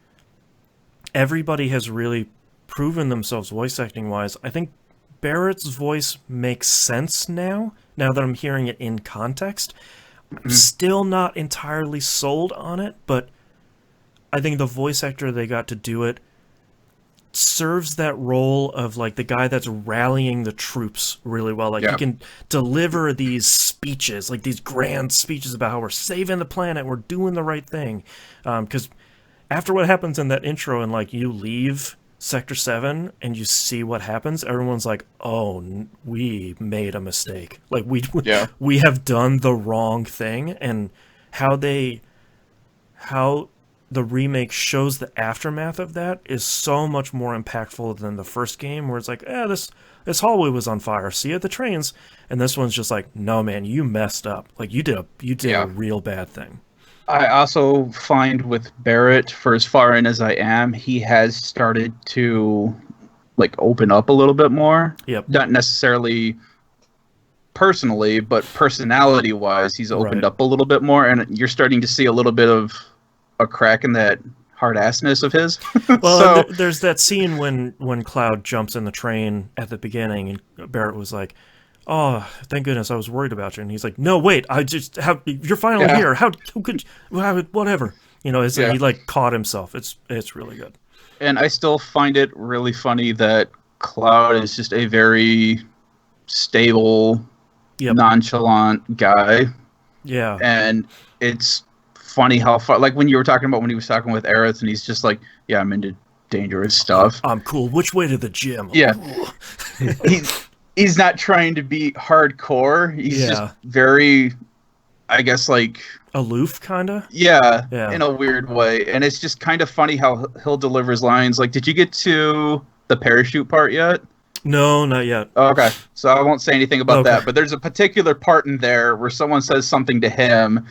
everybody has really proven themselves voice acting wise. I think Barrett's voice makes sense now that I'm hearing it in context. I'm still not entirely sold on it, but I think the voice actor they got to do it serves that role of like the guy that's rallying the troops really well. Like he can deliver these speeches, like these grand speeches about how we're saving the planet, we're doing the right thing. Because after what happens in that intro and like you leave Sector 7 and you see what happens, everyone's like, oh, we made a mistake. Like we have done the wrong thing. And how the remake shows the aftermath of that is so much more impactful than the first game, where it's like, this hallway was on fire, see you at the trains. And this one's just like, no man, you messed up. Like you did a real bad thing. I also find with Barrett, for as far in as I am, he has started to like open up a little bit more. Yep. Not necessarily personally, but personality wise, he's opened up a little bit more, and you're starting to see a little bit of a crack in that hard-assness of his. Well, there's that scene when Cloud jumps in the train at the beginning, and Barrett was like, oh, thank goodness, I was worried about you. And he's like, no, wait, you're finally here. How could you, whatever. You know, he like caught himself. It's really good. And I still find it really funny that Cloud is just a very stable, nonchalant guy. Yeah. And it's funny how far, like when you were talking about when he was talking with Aerith and he's just like, yeah, I'm into dangerous stuff. I'm cool. Which way to the gym? Yeah. He's not trying to be hardcore. He's just very, I guess, like aloof, kind of. Yeah, in a weird way. And it's just kind of funny how he'll deliver his lines. Like, did you get to the parachute part yet? No, not yet. Okay, so I won't say anything about that. But there's a particular part in there where someone says something to him,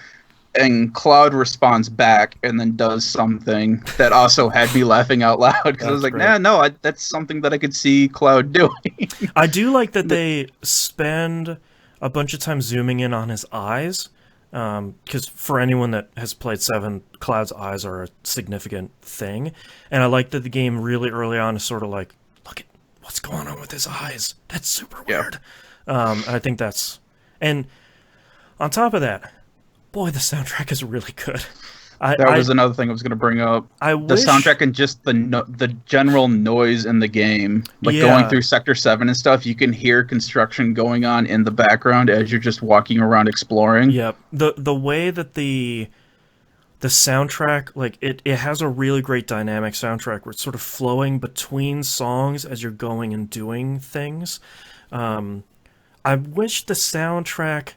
and Cloud responds back and then does something that also had me laughing out loud because I was like, that's something that I could see Cloud doing. I do like that they spend a bunch of time zooming in on his eyes, Because for anyone that has played 7, Cloud's eyes are a significant thing. And I like that the game really early on is sort of like, look at what's going on with his eyes. That's super weird. I think that's... And on top of that, boy, the soundtrack is really good. That was another thing I was going to bring up. The soundtrack and just the general noise in the game. Like going through Sector 7 and stuff, you can hear construction going on in the background as you're just walking around exploring. Yep. The way that the soundtrack, like, it has a really great dynamic soundtrack where it's sort of flowing between songs as you're going and doing things. I wish the soundtrack...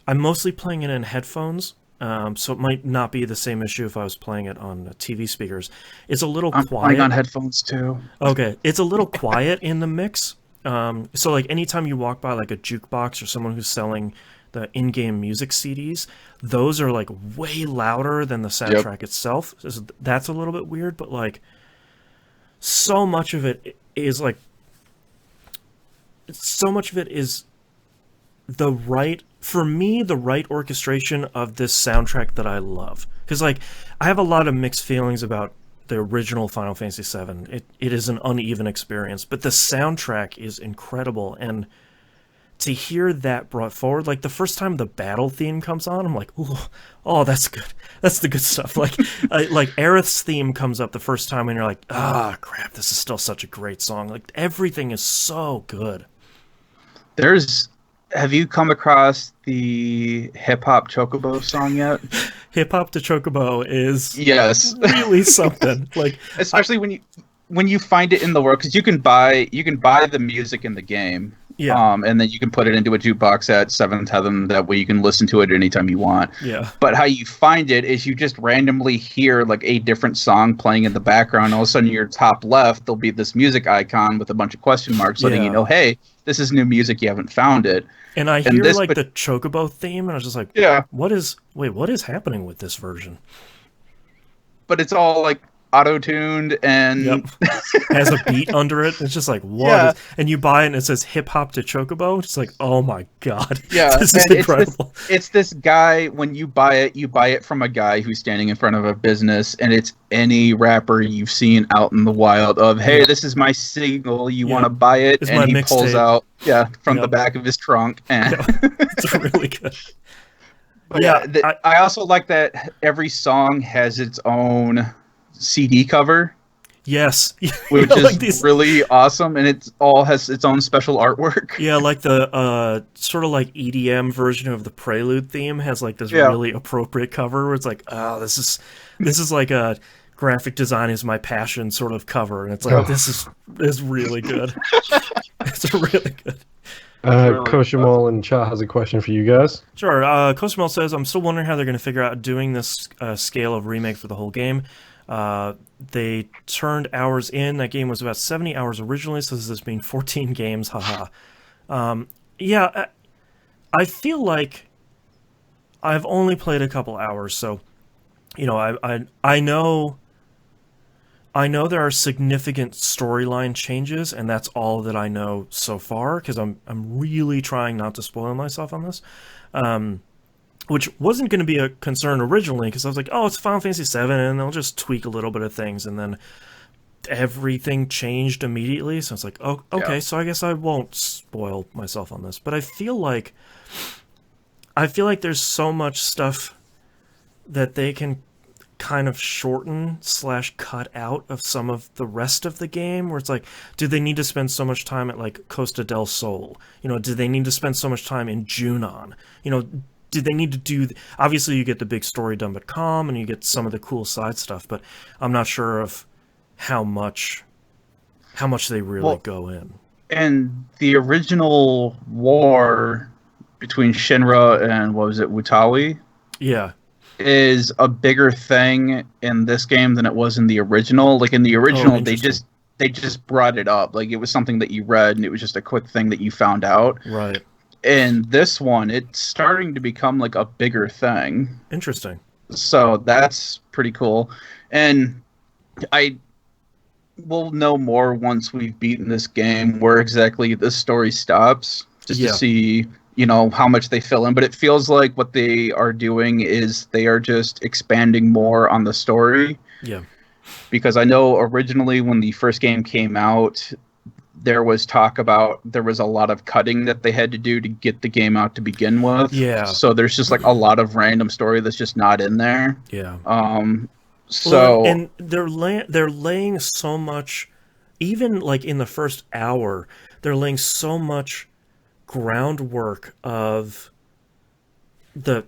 I'm mostly playing it in headphones, so it might not be the same issue if I was playing it on TV speakers. It's a little quiet. I'm playing on headphones too. Okay, it's a little quiet in the mix. So like anytime you walk by like a jukebox or someone who's selling the in-game music CDs, those are like way louder than the soundtrack itself. So that's a little bit weird, but like so much of it is the right orchestration of this soundtrack that I love. Because like I have a lot of mixed feelings about the original Final Fantasy VII. It is an uneven experience, but the soundtrack is incredible, and to hear that brought forward, like the first time the battle theme comes on, I'm like, ooh, oh, that's good. That's the good stuff. Like like Aerith's theme comes up the first time, and you're like, crap, this is still such a great song. Like everything is so good. Have you come across the Hip Hop Chocobo song yet? Hip Hop to Chocobo is really something. Like especially when you find it in the world, because you can buy the music in the game. Yeah. And then you can put it into a jukebox at 7th Heaven. That way you can listen to it anytime you want. Yeah. But how you find it is you just randomly hear like a different song playing in the background. All of a sudden, your top left, there'll be this music icon with a bunch of question marks letting you know, hey, this is new music, you haven't found it. And I hear like the Chocobo theme, and I was just like, what is happening with this version? But it's all like auto-tuned and has a beat under it. It's just like, what? And you buy it and it says Hip Hop to Chocobo. It's like, oh my god. Yeah, this is incredible. It's this guy, when you buy it from a guy who's standing in front of a business, and it's any rapper you've seen out in the wild of, hey, this is my single, you want to buy it? It's and he pulls out from the Yep. back of his trunk. And It's really good. But I also like that every song has its own CD cover. Yes. Which is really awesome, and it all has its own special artwork. Yeah, like the sort of like EDM version of the Prelude theme has like this really appropriate cover where it's like, oh, this is like a graphic design is my passion sort of cover, and it's like this is really good. It's really good. Koshimal in chat has a question for you guys. Sure. Koshimal says, I'm still wondering how they're going to figure out doing this scale of remake for the whole game. They turned hours in. That game was about 70 hours originally, so this has been 14 games. Haha. I feel like I've only played a couple hours, so you know, I know there are significant storyline changes, and that's all that I know so far, because I'm really trying not to spoil myself on this. Which wasn't going to be a concern originally, because I was like, oh, it's Final Fantasy VII, and they'll just tweak a little bit of things, and then everything changed immediately, so it's like, oh, okay, so I guess I won't spoil myself on this. But I feel like there's so much stuff that they can kind of shorten / cut out of some of the rest of the game, where it's like, do they need to spend so much time at like Costa del Sol? You know, do they need to spend so much time in Junon? You know, did they need to do... Obviously, you get the big story done at Com, and you get some of the cool side stuff, but I'm not sure of how much they really go in. And the original war between Shinra and, what was it, Wutawi? Yeah. Is a bigger thing in this game than it was in the original. Like, in the original, they just brought it up. Like, it was something that you read, and it was just a quick thing that you found out. Right. In this one, it's starting to become like a bigger thing. Interesting. So that's pretty cool. And I will know more once we've beaten this game where exactly the story stops. Just to see, how much they fill in, but it feels like what they are doing is they are just expanding more on the story. Yeah. Because I know originally when the first game came out, there was talk about there was a lot of cutting that they had to do to get the game out to begin with. Yeah. So there's just like a lot of random story that's just not in there. Yeah. So and they're laying so much, even like in the first hour, they're laying so much groundwork of the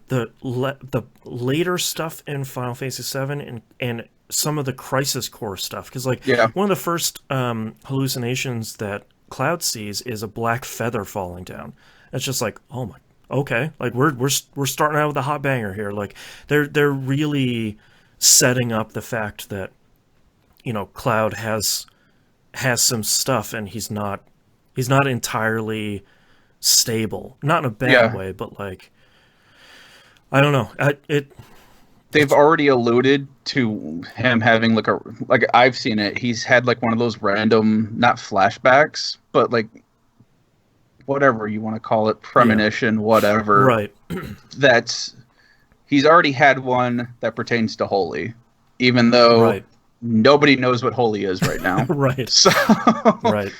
later stuff in Final Fantasy VII and some of the Crisis Core stuff, because one of the first hallucinations that Cloud sees is a black feather falling down. It's just like, oh my, okay, like we're starting out with a hot banger here. Like they're really setting up the fact that Cloud has some stuff and he's not entirely stable, not in a bad way, but like, I don't know, they've already alluded to him having like I've seen it. He's had like one of those random, not flashbacks, but like whatever you want to call it, premonition, whatever. Right. He's already had one that pertains to Holy, even though nobody knows what Holy is right now. Right. So right.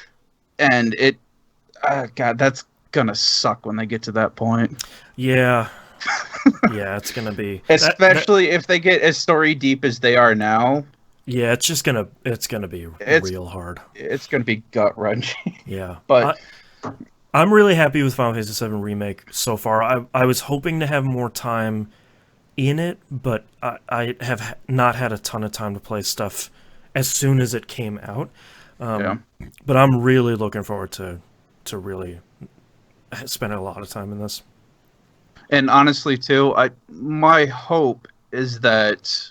And God, that's gonna suck when they get to that point. Yeah. Yeah, it's gonna be, especially if they get as story deep as they are now. Yeah, it's gonna be real hard. It's gonna be gut wrenching. Yeah, but I'm really happy with Final Fantasy VII Remake so far. I was hoping to have more time in it, but I have not had a ton of time to play stuff as soon as it came out. But I'm really looking forward to really spending a lot of time in this. And honestly, too, my hope is that,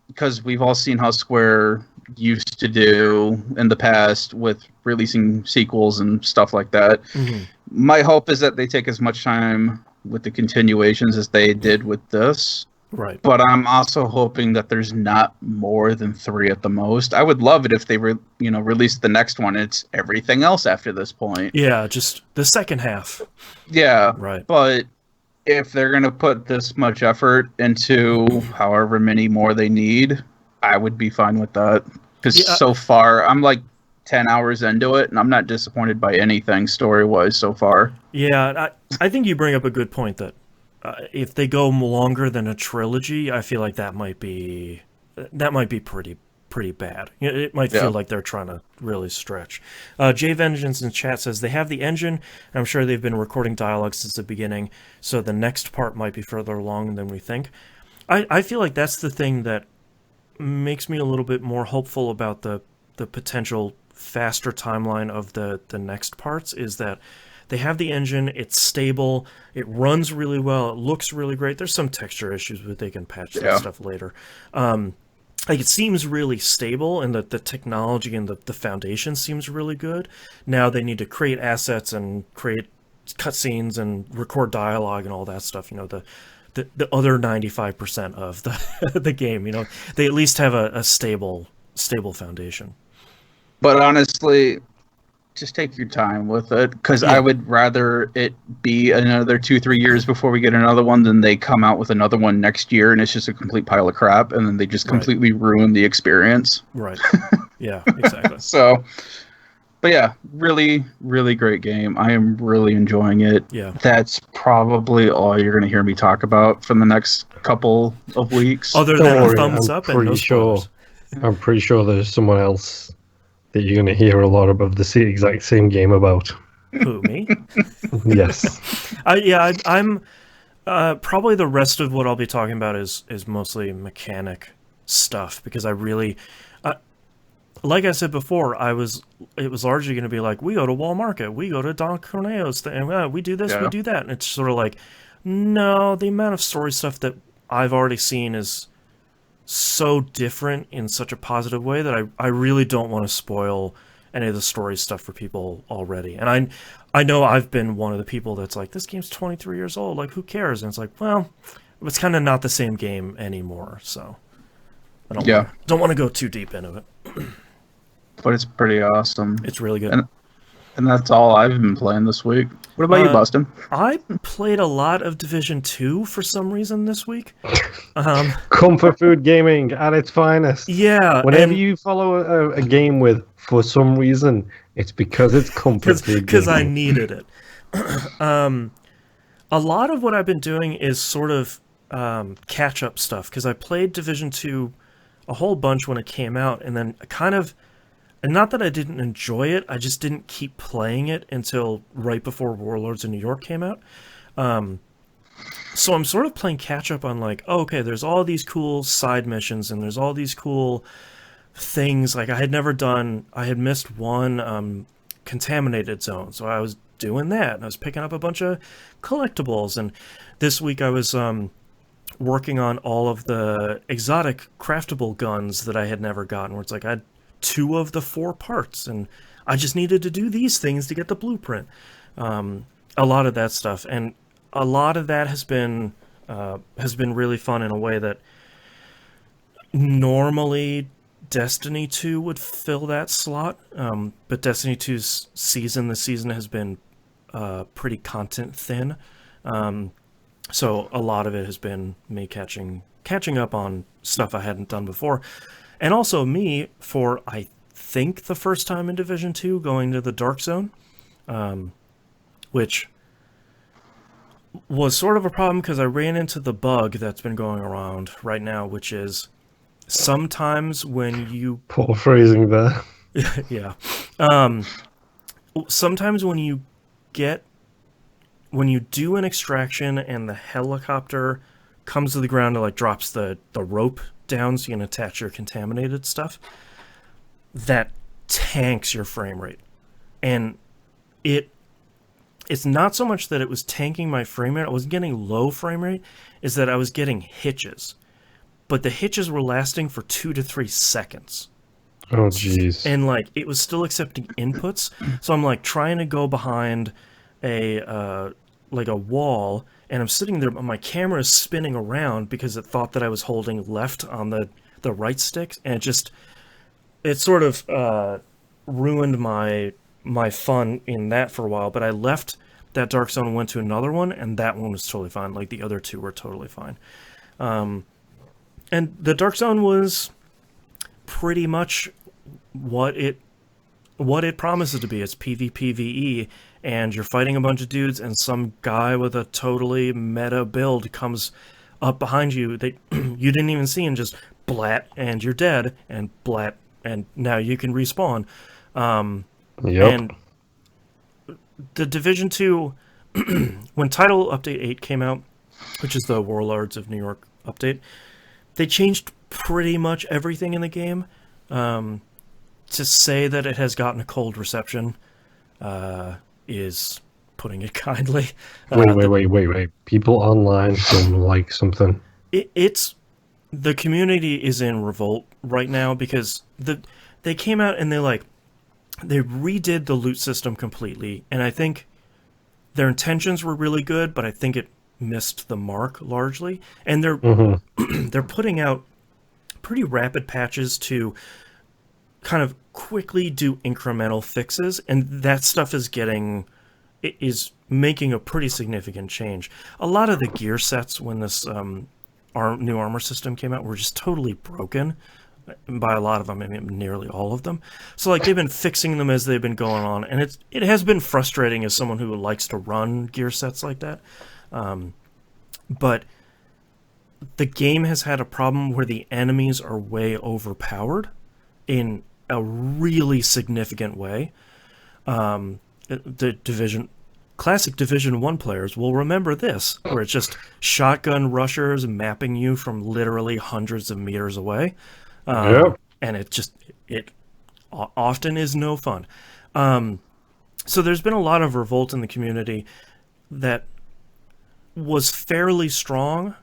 because we've all seen how Square used to do in the past with releasing sequels and stuff like that, my hope is that they take as much time with the continuations as they did with this. Right. But I'm also hoping that there's not more than 3 at the most. I would love it if they release the next one. It's everything else after this point. Yeah, just the second half. Yeah. Right. But if they're going to put this much effort into however many more they need, I would be fine with that. Because so far, I'm like 10 hours into it, and I'm not disappointed by anything story-wise so far. Yeah, I think you bring up a good point that if they go longer than a trilogy, I feel like that might be pretty bad. It might feel like they're trying to really stretch. Jay Vengeance in chat says they have the engine. I'm sure they've been recording dialogue since the beginning, so the next part might be further along than we think. I feel like that's the thing that makes me a little bit more hopeful about the potential faster timeline of the next parts, is that they have the engine, it's stable, it runs really well, it looks really great. There's some texture issues, but they can patch that stuff later. Like, it seems really stable, and the technology and the foundation seems really good. Now they need to create assets and create cutscenes and record dialogue and all that stuff. The other 95% of the game. They at least have a stable foundation. But honestly, just take your time with it, because I would rather it be another 2-3 years before we get another one than they come out with another one next year and it's just a complete pile of crap and then they just completely ruin the experience. Right. Yeah, exactly. So, but yeah, really, really great game. I am really enjoying it. Yeah. That's probably all you're going to hear me talk about for the next couple of weeks. Other than a thumbs up and no spoilers. I'm pretty sure there's someone else that you're going to hear a lot about the exact same game about. Who, me? Yes. I'm probably the rest of what I'll be talking about is mostly mechanic stuff, because I really, like I said before, it was largely going to be like, we go to Wall Market, we go to Don Corneo's thing, we do this, we do that, and it's sort of like, no, the amount of story stuff that I've already seen is so different in such a positive way that I really don't want to spoil any of the story stuff for people already. And I know I've been one of the people that's like, this game's 23 years old, like, who cares? And it's like, well, it's kind of not the same game anymore, so I don't want to go too deep into it. But it's pretty awesome. It's really good. And that's all I've been playing this week. What about you, Boston? I played a lot of Division 2 for some reason this week. Comfort food gaming at its finest. Yeah. Whenever you follow a game with "for some reason," it's because it's comfort food Because I gaming. needed it. A lot of what I've been doing is sort of catch-up stuff, because I played Division 2 a whole bunch when it came out, and then kind of... And not that I didn't enjoy it, I just didn't keep playing it until right before Warlords of New York came out. So I'm sort of playing catch-up on like, oh, okay, there's all these cool side missions, and there's all these cool things. Like, I had missed one contaminated zone, so I was doing that, and I was picking up a bunch of collectibles. And this week I was working on all of the exotic craftable guns that I had never gotten, where it's like I had 2 of the 4 parts, and I just needed to do these things to get the blueprint. A lot of that stuff, and a lot of that has been really fun in a way that normally Destiny 2 would fill that slot, but Destiny 2's the season has been pretty content thin, so a lot of it has been me catching up on stuff I hadn't done before. And also me, for, I think, the first time in Division 2, going to the Dark Zone, which was sort of a problem because I ran into the bug that's been going around right now, which is sometimes when you... Poor phrasing there. Yeah. Sometimes when you do an extraction and the helicopter comes to the ground and like drops the rope down so you can attach your contaminated stuff, that tanks your frame rate. And it's not so much that it was tanking my frame rate, I was getting low frame rate, is that I was getting hitches. But the hitches were lasting for 2 to 3 seconds. Oh, jeez. And like it was still accepting inputs, so I'm like trying to go behind a wall, and I'm sitting there, but my camera is spinning around because it thought that I was holding left on the right stick, and it sort of ruined my fun in that for a while. But I left that Dark Zone and went to another one, and that one was totally fine. Like the other 2 were totally fine. And the Dark Zone was pretty much what it promises to be. It's PvPvE, and you're fighting a bunch of dudes, and some guy with a totally meta build comes up behind you that you didn't even see, and just blat, and you're dead, and blat, and now you can respawn. Yep. And the Division 2, when Title Update 8 came out, which is the Warlords of New York update, they changed pretty much everything in the game. To say that it has gotten a cold reception is putting it kindly. Wait. People online don't like something. It's the community is in revolt right now because they came out and they redid the loot system completely, and I think their intentions were really good, but I think it missed the mark largely. And they're putting out pretty rapid patches to kind of quickly do incremental fixes, and that stuff is making a pretty significant change. A lot of the gear sets when this new armor system came out were just totally broken. By a lot of them, I mean nearly all of them. So like they've been fixing them as they've been going on, and it has been frustrating as someone who likes to run gear sets like that. But the game has had a problem where the enemies are way overpowered in a really significant way. The classic Division 1 players will remember this, where it's just shotgun rushers mapping you from literally hundreds of meters away. And it often is no fun. So there's been a lot of revolt in the community that was fairly strong,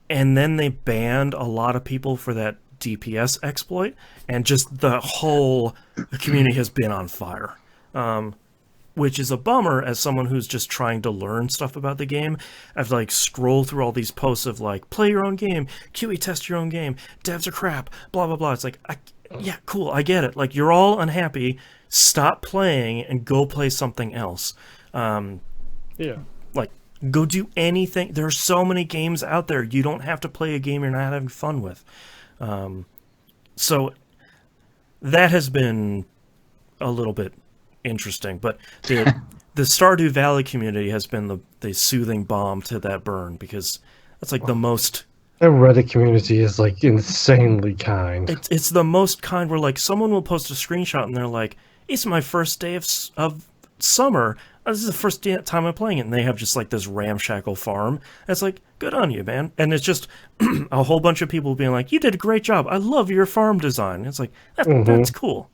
and then they banned a lot of people for that DPS exploit, and just the whole community has been on fire. Which is a bummer as someone who's just trying to learn stuff about the game. I've scroll through all these posts of play your own game, QE test your own game, devs are crap, blah blah blah. It's yeah, cool, I get it. You're all unhappy, stop playing and go play something else. Like, go do anything. There are so many games out there. You don't have to play a game you're not having fun with. So that has been a little bit interesting. But the Stardew Valley community has been the soothing balm to that burn, because that's like the most... The Reddit community is like insanely kind. It's the most kind, where like someone will post a screenshot and they're like, it's my first day of summer. This is the first time I'm playing it. And they have just like this ramshackle farm. And it's like, good on you, man. And it's just a whole bunch of people being like, you did a great job. I love your farm design. It's like, that's cool.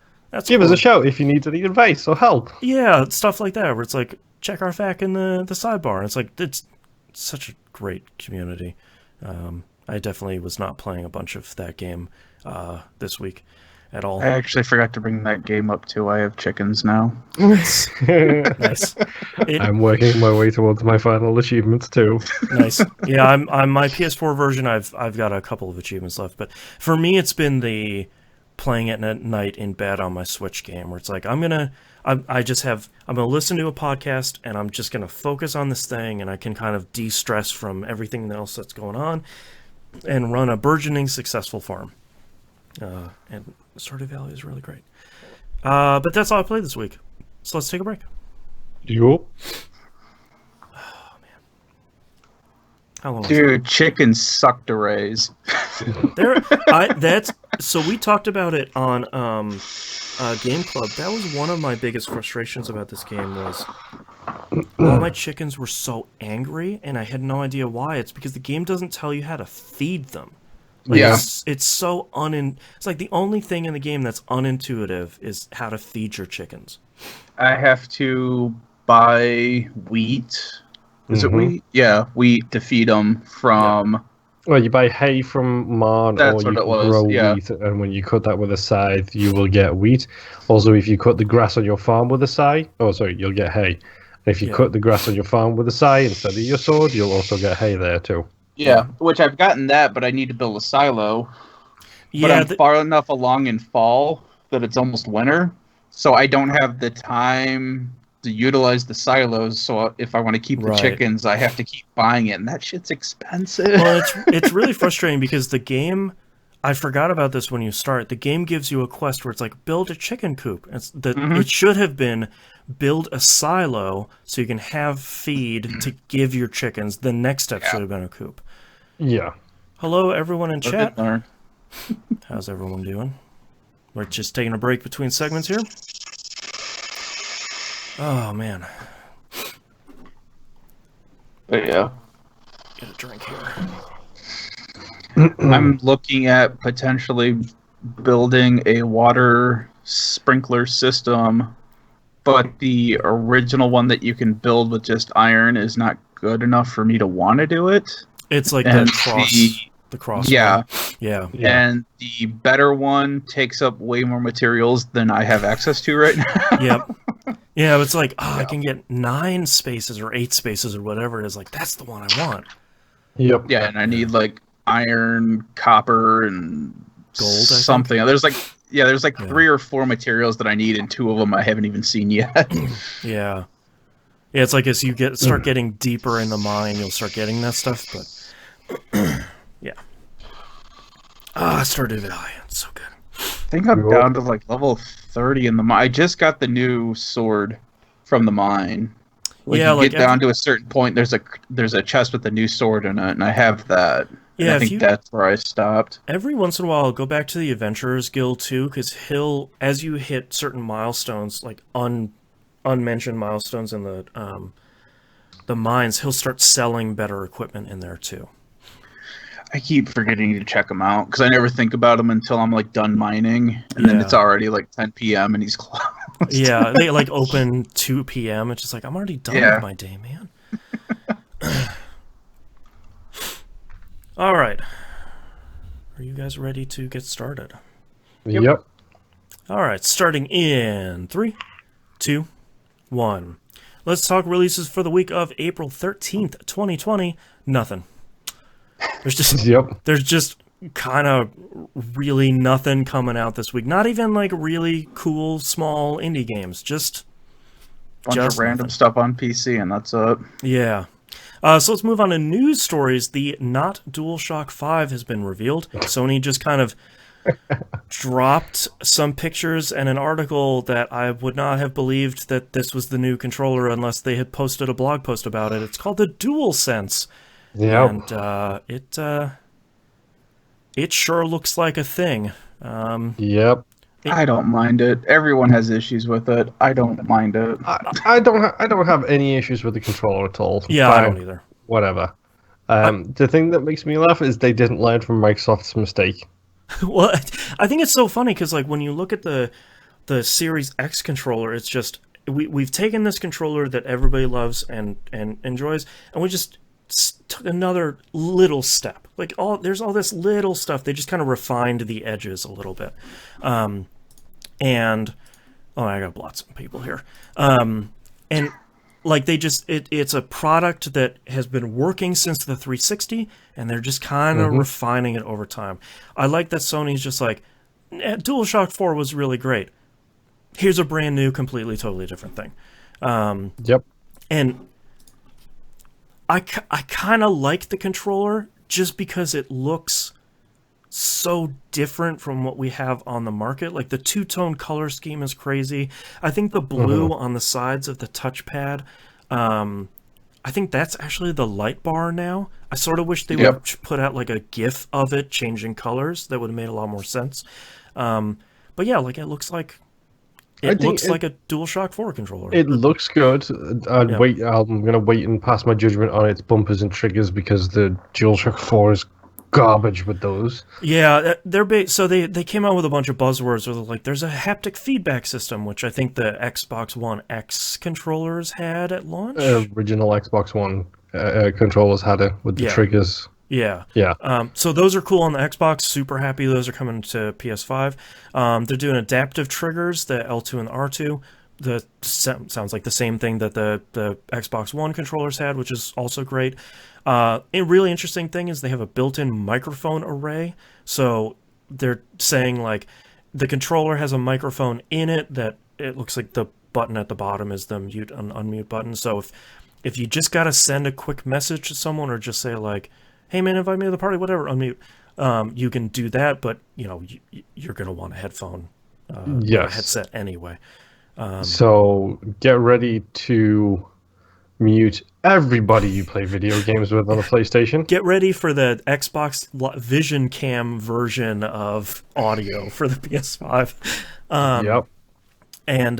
Give us a shout if you need any advice or help. Yeah, stuff like that, where it's like, check our FAQ in the sidebar. It's like, it's such a great community. I definitely was not playing a bunch of that game this week at all. I actually forgot to bring that game up too. I have chickens now. Nice. I'm working my way towards my final achievements too. Nice. Yeah, I'm my PS4 version. I've got a couple of achievements left, but for me, it's been the playing it at night in bed on my Switch game, where it's like I'm gonna listen to a podcast and I'm just gonna focus on this thing, and I can kind of de-stress from everything else that's going on and run a burgeoning successful farm. And Stardew Valley is really great. But that's all I played this week. So let's take a break. You? Oh man. How long? Dude, chickens suck to raise. So we talked about it on Game Club. That was one of my biggest frustrations about this game, was all my chickens were so angry, and I had no idea why. It's because the game doesn't tell you how to feed them. Like, yeah. It's so it's like the only thing in the game that's unintuitive is how to feed your chickens. I have to buy wheat. Is it wheat? Yeah, wheat to feed them from... Yeah. Well, you buy hay from Marn, or you grow wheat, and when you cut that with a scythe, you will get wheat. Also, if you cut the grass on your farm with a scythe, you'll get hay. And if you cut the grass on your farm with a scythe instead of your sword, you'll also get hay there too. Yeah, which I've gotten that, but I need to build a silo. But I'm far enough along in fall that it's almost winter, so I don't have the time to utilize the silos. So if I want to keep the chickens, I have to keep buying it, and that shit's expensive. Well, it's really frustrating, because the game, I forgot about this when you start, the game gives you a quest where it's like, build a chicken coop. It should have been, build a silo so you can have feed to give your chickens. The next step should have been a coop. Yeah. Hello, everyone in chat. How's everyone doing? We're just taking a break between segments here. Oh, man. But yeah. Get a drink here. I'm looking at potentially building a water sprinkler system, but the original one that you can build with just iron is not good enough for me to want to do it. It's like the cross. Yeah. Yeah. And the better one takes up way more materials than I have access to right now. Yep. Yeah, it's like, I can get 9 spaces or 8 spaces or whatever it is. Like, that's the one I want. Yep. Yeah, and I need like iron, copper, and gold. Something. There's like 3 or 4 materials that I need, and 2 of them I haven't even seen yet. Yeah. Yeah, it's like as you start getting deeper in the mine, you'll start getting that stuff. But yeah. Stardew Valley. It's so good. I think I'm down to like level 30 in the mine. I just got the new sword from the mine. Like, you get down to a certain point, there's a chest with a new sword in it, and I have that. Yeah, I think that's where I stopped. Every once in a while, I'll go back to the Adventurers Guild too, because as you hit certain milestones, like unmentioned milestones in the mines, he'll start selling better equipment in there too. I keep forgetting to check him out because I never think about him until I'm like done mining, and then it's already like 10 p.m. and he's closed. Yeah, they like open 2 p.m. It's just like, I'm already done with my day, man. All right. Are you guys ready to get started? Yep. All right, starting in 3, 2, 1. Let's talk releases for the week of April 13th, 2020. Nothing. There's just kind of really nothing coming out this week. Not even like really cool small indie games. Just Bunch of random stuff on PC, and that's it. Yeah. So let's move on to news stories. The not DualShock 5 has been revealed. Sony just kind of dropped some pictures and an article that I would not have believed that this was the new controller unless they had posted a blog post about it. It's called the DualSense. Yeah. And it sure looks like a thing. Yep. I don't mind it. Everyone has issues with it. I don't mind it. I don't have any issues with the controller at all. Yeah, I don't either. Whatever. The thing that makes me laugh is they didn't learn from Microsoft's mistake. Well, I think it's so funny because like when you look at the Series X controller, it's just we've taken this controller that everybody loves and enjoys, and we just took another little step. Like there's all this little stuff. They just kind of refined the edges a little bit. And I gotta blot some people here. And like they just it's a product that has been working since the 360, and they're just kind of refining it over time. I like that Sony's just like, DualShock 4 was really great. Here's a brand new, completely, totally different thing. Yep. And I kind of like the controller just because it looks so different from what we have on the market. Like the two-tone color scheme is crazy. I think the blue on the sides of the touchpad, I think that's actually the light bar now. I sort of wish they would put out like a GIF of it changing colors. That would have made a lot more sense. But yeah, like it looks like it looks like a DualShock 4 controller. It looks good. I'm gonna wait and pass my judgment on its bumpers and triggers because the DualShock 4 is garbage with those. Yeah, so they came out with a bunch of buzzwords where like there's a haptic feedback system, which I think the Xbox One X controllers had at launch. Original Xbox One controllers had it with the triggers. Yeah. So those are cool on the Xbox. Super happy those are coming to PS5. They're doing adaptive triggers, the L2 and the R2. Sounds like the same thing that the Xbox One controllers had, which is also great. A really interesting thing is they have a built-in microphone array. So they're saying like the controller has a microphone in it that it looks like the button at the bottom is the mute and unmute button. So if you just gotta send a quick message to someone or just say like, hey man, invite me to the party, whatever, unmute, you can do that, but you know you're gonna want a headphone, a headset anyway. So get ready to mute everybody you play video games with on a PlayStation. Get ready for the Xbox Vision Cam version of audio for the PS5. And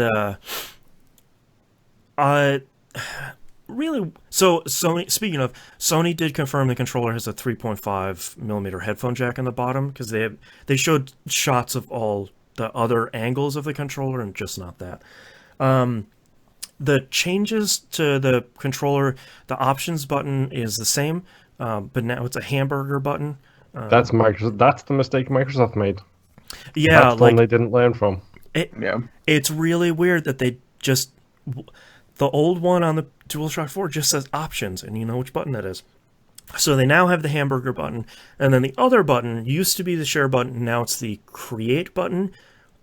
really, so Sony. Speaking of, Sony did confirm the controller has a 3.5 millimeter headphone jack in the bottom because they showed shots of all the other angles of the controller and just not that. The changes to the controller, the options button is the same, but now it's a hamburger button. That's Microsoft. That's the mistake Microsoft made. Yeah, that's the one they didn't learn from. It's really weird that they just the old one on the DualShock 4 just says options, and you know which button that is. So they now have the hamburger button, and then the other button used to be the share button. Now it's the create button.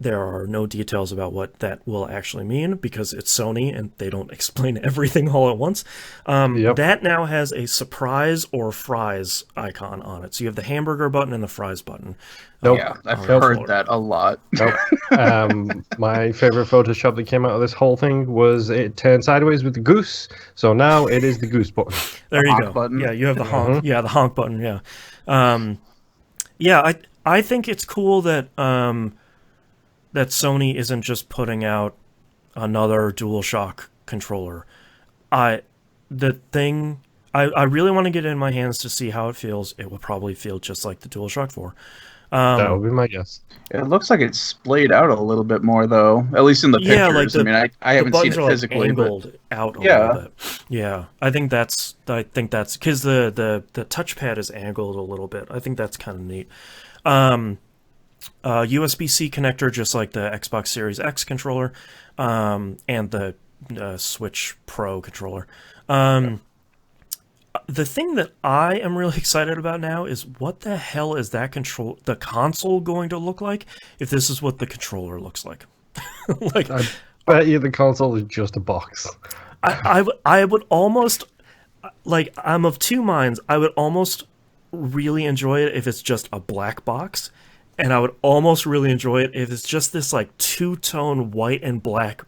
There are no details about what that will actually mean because it's Sony and they don't explain everything all at once. That now has a surprise or fries icon on it. So you have the hamburger button and the fries button. Yeah, I've heard that a lot. My favorite Photoshop that came out of this whole thing was it turned sideways with the goose. So now it is the goose button. There you go. Button. Yeah, you have the honk. Yeah, the honk button. Yeah. I think it's cool that that Sony isn't just putting out another DualShock controller. I really want to get it in my hands to see how it feels. It will probably feel just like the DualShock 4. That would be my guess. It looks like it's splayed out a little bit more, though. At least in the pictures. I haven't seen it physically, angled out a little bit. Yeah, I think that's because the touchpad is angled a little bit. I think that's kind of neat. USB-C connector, just like the Xbox Series X controller, and the Switch Pro controller. The thing that I am really excited about now is what the hell is the console going to look like if this is what the controller looks like? Like, I bet you the console is just a box. I would almost, like, I'm of two minds. I would almost really enjoy it if it's just a black box, and I would almost really enjoy it if it's just this, like, two-tone white and black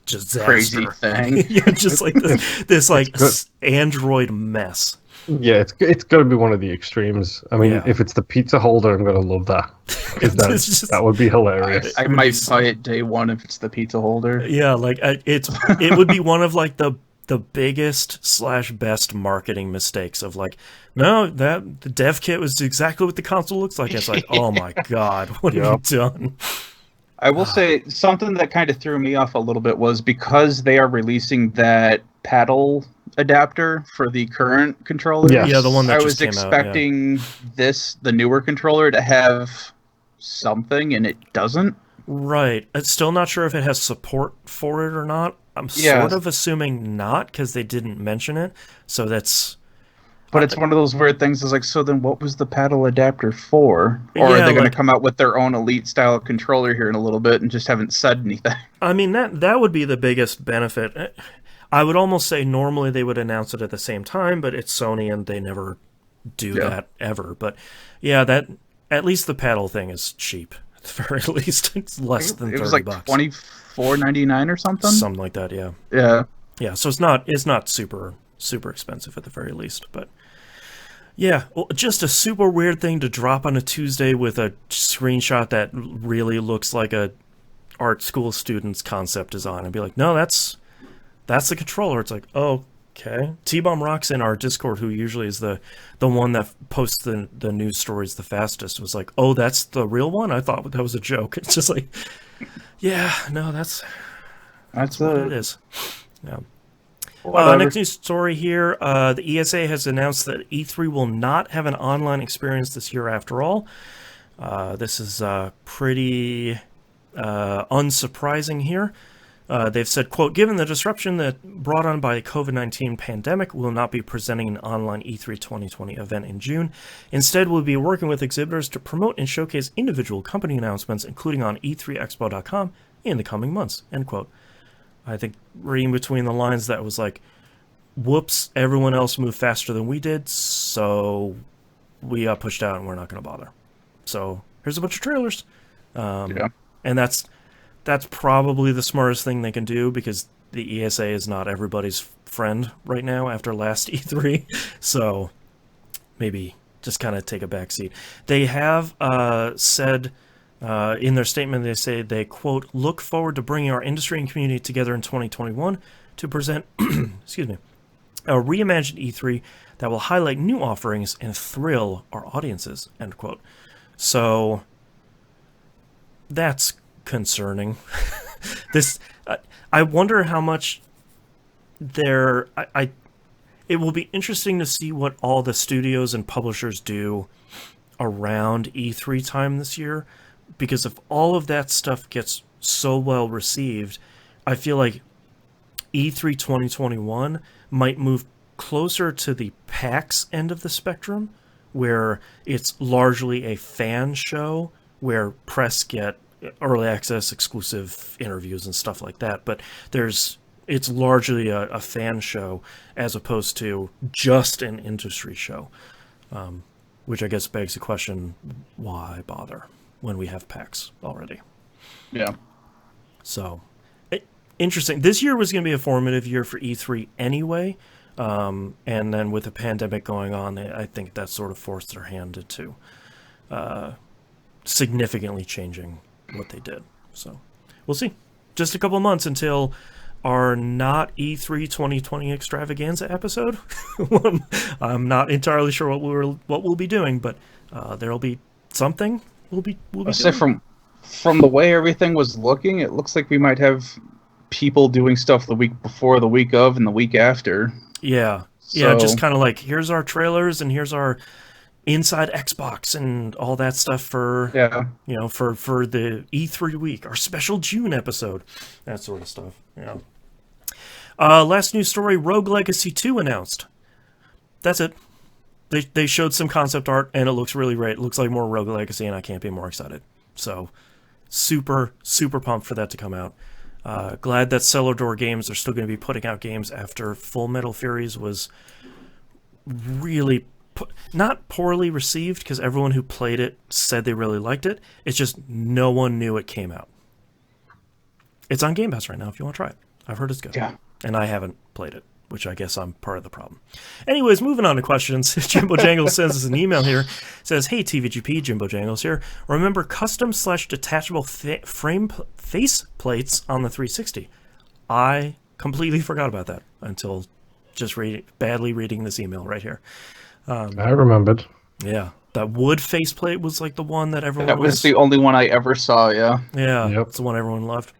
disaster. Crazy thing. Yeah, just like this like Android mess. Yeah, it's got to be one of the extremes. I mean, Yeah. if it's the pizza holder, I'm going to love that. 'Cause that would be hilarious. I might buy it day one if it's the pizza holder. Yeah, like it would be one of like the biggest / best marketing mistakes of like, no, that the dev kit was exactly what the console looks like. It's like, oh my god, what have you done? I will say something that kind of threw me off a little bit was because they are releasing that paddle adapter for the current controller. Yes. Yeah, the one that I just was came out, yeah. expecting the newer controller, to have something, and it doesn't. Right. I'm still not sure if it has support for it or not. I'm Yeah. sort of assuming not because they didn't mention it. So that's. But it's one of those weird things. Is like, so then what was the paddle adapter for? Or are Yeah, they going like- to come out with their own Elite style controller here in a little bit and just haven't said anything? I mean, that would be the biggest benefit. I would almost say normally they would announce it at the same time, but it's Sony and they never do that ever. But yeah, that at least the paddle thing is cheap. At the very least, it's less than $30. It was like $24.99 or something. Something like that, yeah. Yeah. Yeah, so it's not super expensive at the very least, but yeah, well, just a super weird thing to drop on a Tuesday with a screenshot that really looks like a art school student's concept design and be like, no, that's the controller. It's like, oh, okay. T-Bomb Rocks in our Discord, who usually is the one that posts the news stories the fastest, was like, oh, that's the real one? I thought that was a joke. It's just like, yeah, no, that's what it is. Yeah. Next news story here. The ESA has announced that E3 will not have an online experience this year after all. This is pretty unsurprising here. They've said, quote, given the disruption that brought on by the COVID-19 pandemic, we will not be presenting an online E3 2020 event in June. Instead, we'll be working with exhibitors to promote and showcase individual company announcements, including on e3expo.com in the coming months, end quote. I think reading between the lines, that was like, whoops, everyone else moved faster than we did, so we got pushed out and we're not going to bother. So here's a bunch of trailers. And that's probably the smartest thing they can do, because the ESA is not everybody's friend right now after last E3. So maybe just kind of take a back seat. They have said in their statement, they say they, quote, look forward to bringing our industry and community together in 2021 to present excuse me, a reimagined E3 that will highlight new offerings and thrill our audiences, end quote. So that's concerning. I wonder how much it will be interesting to see what all the studios and publishers do around E3 time this year, because if all of that stuff gets so well received, I feel like E3 2021 might move closer to the PAX end of the spectrum, where it's largely a fan show where press get early access exclusive interviews and stuff like that, but it's largely a fan show as opposed to just an industry show, which I guess begs the question, why bother when we have PAX already? Yeah. So interesting. This year was going to be a formative year for E3 anyway, and then with the pandemic going on, I think that sort of forced their hand into significantly changing what they did. So we'll see. Just a couple months until our not E3 2020 extravaganza episode. I'm not entirely sure what we'll be doing, but there'll be something we'll be doing. Say from the way everything was looking, it looks like we might have people doing stuff the week before, the week of, and the week after. Yeah. Yeah, just kind of like, here's our trailers and here's our inside Xbox and all that stuff for for the E3 week, our special June episode, that sort of stuff. Yeah. Last news story: Rogue Legacy 2 announced. that's it. They showed some concept art, and it looks really great. It looks like more Rogue Legacy, and I can't be more excited. So, super, super pumped for that to come out. Glad that Cellar Door Games are still going to be putting out games after Full Metal Furies was really not poorly received, because everyone who played it said they really liked it. It's just no one knew it came out. It's on Game Pass right now if you want to try it. I've heard it's good. Yeah. And I haven't played it, which I guess I'm part of the problem. Anyways, moving on to questions. Jimbo Jangles sends us an email here. Says, hey, TVGP, Jimbo Jangles here. Remember custom/detachable frame face plates on the 360? I completely forgot about that until just badly reading this email right here. I remembered. Yeah. That wood faceplate was like the one that everyone That was the only one I ever saw, yeah. Yeah, Yep. it's the one everyone loved.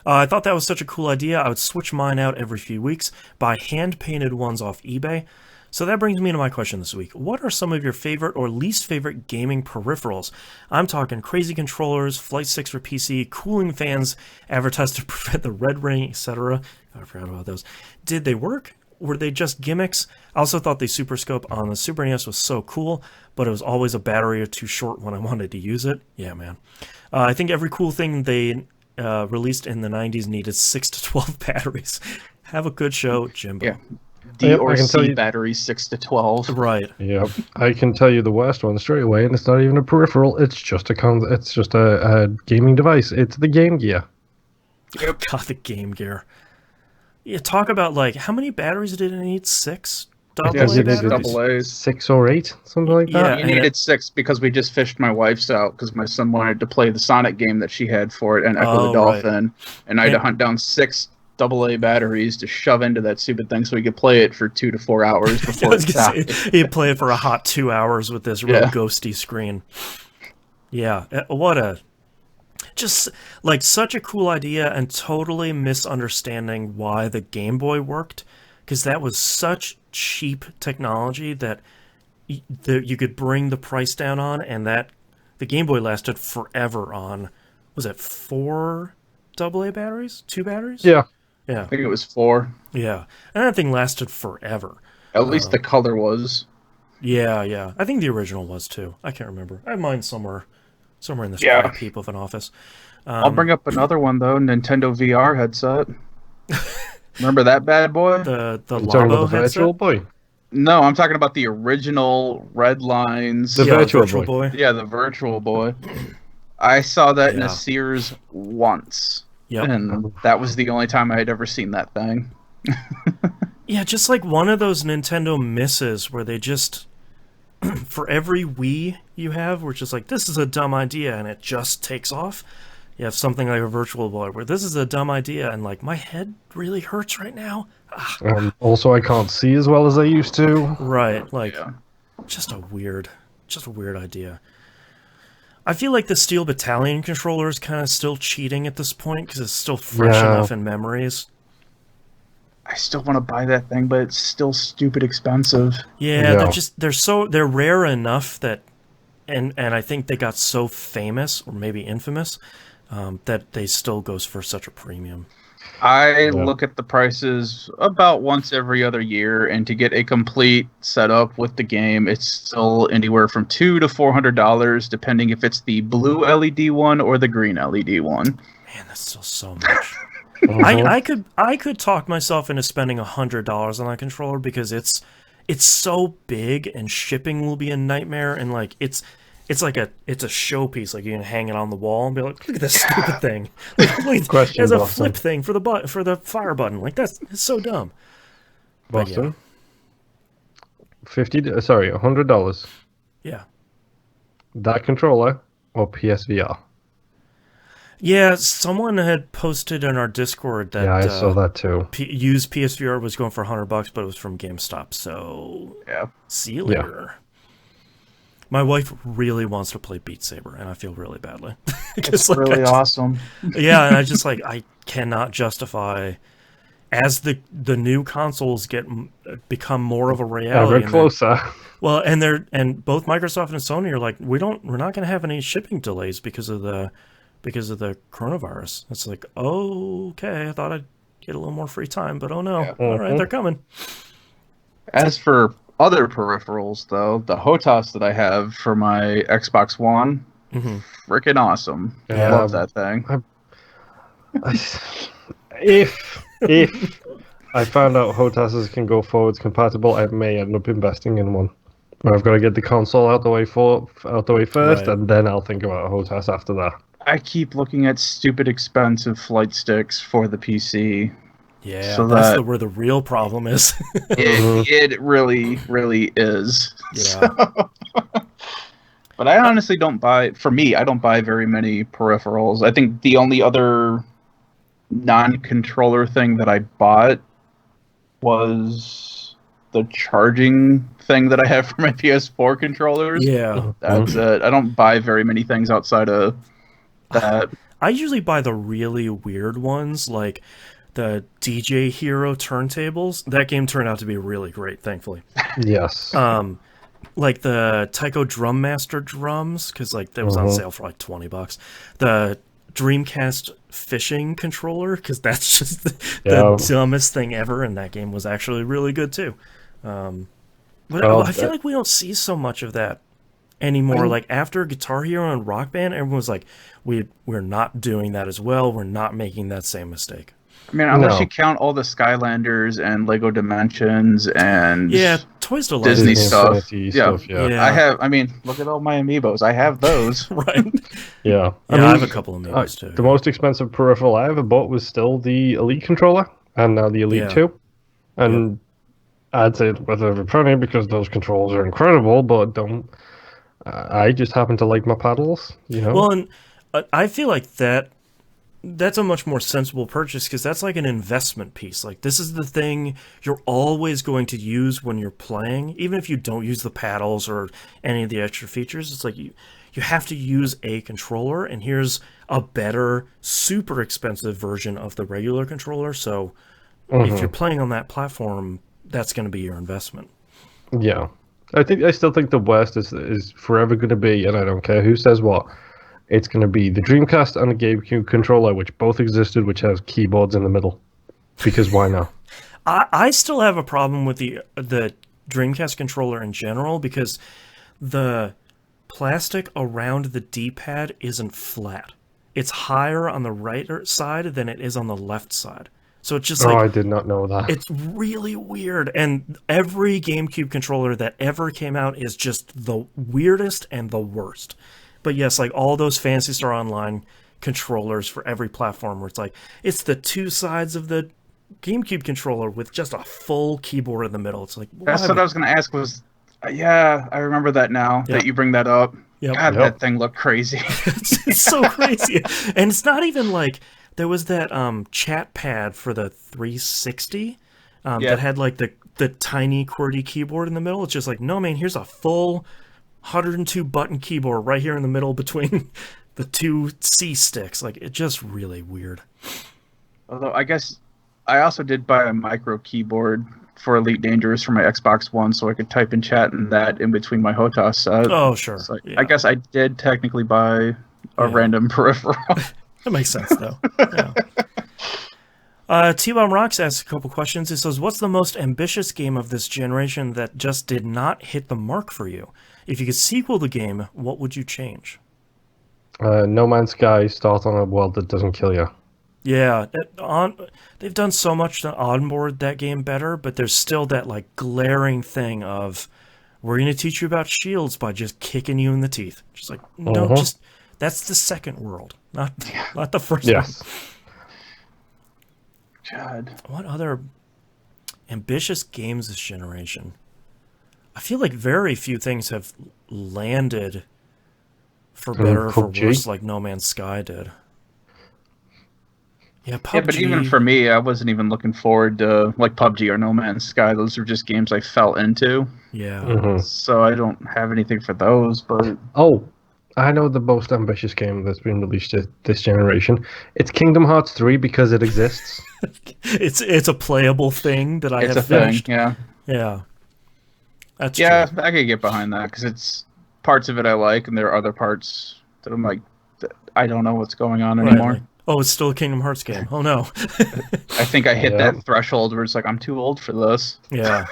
I thought that was such a cool idea. I would switch mine out every few weeks, buy hand-painted ones off eBay. So that brings me to my question this week. What are some of your favorite or least favorite gaming peripherals? I'm talking crazy controllers, flight sticks for PC, cooling fans advertised to prevent the red ring, etc. I forgot about those. Did they work? Were they just gimmicks? I also thought the Super Scope on the Super NES was so cool, but it was always a battery or two short when I wanted to use it. Yeah, man. I think every cool thing they released in the 90s needed 6 to 12 batteries. Have a good show, Jimbo. Yeah. D Yep, or I can tell C you- batteries 6 to 12. Right. Yep, I can tell you the worst one straight away, and it's not even a peripheral. It's just a gaming device. It's the Game Gear. God, the Game Gear. Yeah, talk about, like, how many batteries did it need? 6? Double Yeah, A 6 batteries? double A's. 6 or 8, something like Yeah, that. You and needed 6 because we just fished my wife's out because my son wanted to play the Sonic game that she had for it and Echo Oh, the right. Dolphin. And I had to hunt down 6 AA batteries to shove into that stupid thing so we could play it for 2 to 4 hours I before was it gonna stopped. say, he'd play it for a hot 2 hours with this real Yeah. ghosty screen. Yeah, what a... Just, like, such a cool idea, and totally misunderstanding why the Game Boy worked, because that was such cheap technology that you could bring the price down on, and that the Game Boy lasted forever on, was it 4 AA batteries? 2 batteries? Yeah, Yeah, I think it was 4. yeah. And that thing lasted forever. At least the color was. Yeah, yeah. I think the original was too. I can't remember. I have mine somewhere in this Yeah. crap heap of an office. I'll bring up another one though, Nintendo VR headset. Remember that bad boy? The you're talking about Labo the Virtual headset. Boy. No, I'm talking about the original Red Lines. The Yeah, Virtual Boy. Yeah, the Virtual Boy. I saw that in Yeah. a Sears once. Yep. And that was the only time I had ever seen that thing. Yeah, just like one of those Nintendo misses where they just, for every Wii you have, where it's just like, this is a dumb idea, and it just takes off. You have something like a Virtual Boy where this is a dumb idea, and like, my head really hurts right now. Also, I can't see as well as I used to. Right, like, Yeah. just a weird idea. I feel like the Steel Battalion controller is kind of still cheating at this point because it's still fresh Yeah. enough in memories. I still want to buy that thing, but it's still stupid expensive. Yeah, Yeah. they're rare enough that, and I think they got so famous or maybe infamous that they still goes for such a premium. I look at the prices about once every other year, and to get a complete setup with the game, it's still anywhere from $200 to $400, depending if it's the blue LED one or the green LED one. Man, that's still so much. I could talk myself into spending $100 on that controller because it's so big and shipping will be a nightmare, and like it's a showpiece. Like you can hang it on the wall and be like, look at this stupid thing. Like, Question, there's a Boston. flip thing for the fire button. Like it's so dumb. But Boston. $100. Yeah. That controller or PSVR? Yeah, someone had posted in our Discord that Yeah, I saw that too. used PSVR was going for $100, but it was from GameStop. So Yeah. see you later. My wife really wants to play Beat Saber, and I feel really badly. It's really awesome. Yeah, and I cannot justify as the new consoles become more of a reality. Ever closer. Well, and both Microsoft and Sony are like, we're not going to have any shipping delays because of the coronavirus. It's like, oh, okay, I thought I'd get a little more free time, but oh no. Yeah. All right, they're coming. As for other peripherals, though, the HOTAS that I have for my Xbox One, freaking awesome. Yeah, Love that thing. If I found out HOTASs can go forwards compatible, I may end up investing in one. But I've got to get the console out the way first, Right. and then I'll think about HOTAS after that. I keep looking at stupid expensive flight sticks for the PC. Yeah, So that's that where the real problem is. it really, really is. Yeah. But I honestly don't buy, for me, I don't buy very many peripherals. I think the only other non-controller thing that I bought was the charging thing that I have for my PS4 controllers. Yeah. That's it. I don't buy very many things outside of that. I usually buy the really weird ones, like the DJ Hero turntables. That game turned out to be really great, thankfully. Yes. Like the Taiko Drum Master drums, because like that was on sale for like $20. The Dreamcast fishing controller, because that's just the dumbest thing ever, and that game was actually really good too. But I feel like we don't see so much of that anymore. Like after Guitar Hero and Rock Band, everyone was like, we're not doing that as well. We're not making that same mistake. I mean, unless you count all the Skylanders and Lego Dimensions and Toys to Life Disney stuff. Yeah. I have. I mean, look at all my amiibos. I have those. Right. Yeah. I have a couple of amiibos too. The most expensive peripheral I ever bought was still the Elite controller, and now the Elite 2. And I'd say it's worth every penny because those controls are incredible, but don't. I just happen to like my paddles, you know? Well, and I feel like that's a much more sensible purchase because that's like an investment piece. Like this is the thing you're always going to use when you're playing, even if you don't use the paddles or any of the extra features. It's like you have to use a controller, and here's a better, super expensive version of the regular controller. So if you're playing on that platform, that's going to be your investment. Yeah. I still think the worst is forever going to be, and I don't care who says what, it's going to be the Dreamcast and the GameCube controller, which both existed, which has keyboards in the middle. Because why not? I still have a problem with the Dreamcast controller in general because the plastic around the D-pad isn't flat. It's higher on the right side than it is on the left side. So it's just I did not know that. It's really weird, and every GameCube controller that ever came out is just the weirdest and the worst. But yes, like all those Phantasy Star Online controllers for every platform where it's the two sides of the GameCube controller with just a full keyboard in the middle. It's like, that's what I was going to ask was, I remember that now that you bring that up. Yep. God, that thing looked crazy. It's so crazy. And it's not even like, there was that chat pad for the 360 that had like the tiny QWERTY keyboard in the middle. It's just like, no man, here's a full 102 button keyboard right here in the middle between the two C sticks. Like, it's just really weird. Although I guess I also did buy a micro keyboard for Elite Dangerous for my Xbox One, so I could type in chat and that in between my HOTAS set. Oh, sure. So I guess I did technically buy a random peripheral. That makes sense, though. T-Bomb Rocks asks a couple questions. He says, what's the most ambitious game of this generation that just did not hit the mark for you? If you could sequel the game, what would you change? No Man's Sky starts on a world that doesn't kill you. Yeah, they've done so much to onboard that game better, but there's still that like glaring thing of, we're going to teach you about shields by just kicking you in the teeth. Just like, no, just... That's the second world, not the first one. God. What other ambitious games this generation? I feel like very few things have landed for better or for worse like No Man's Sky did. Yeah, PUBG. Yeah, but even for me, I wasn't even looking forward to like PUBG or No Man's Sky. Those are just games I fell into. Yeah. So I don't have anything for those, but... Oh, I know the most ambitious game that's been released this generation. It's Kingdom Hearts 3 because it exists. It's a playable thing that I have finished. Thing, yeah. That's true. I could get behind that because it's parts of it I like, and there are other parts that I'm like, I don't know what's going on anymore. Right, Oh, it's still a Kingdom Hearts game. Oh no. I think I hit that threshold where it's like, I'm too old for this. Yeah.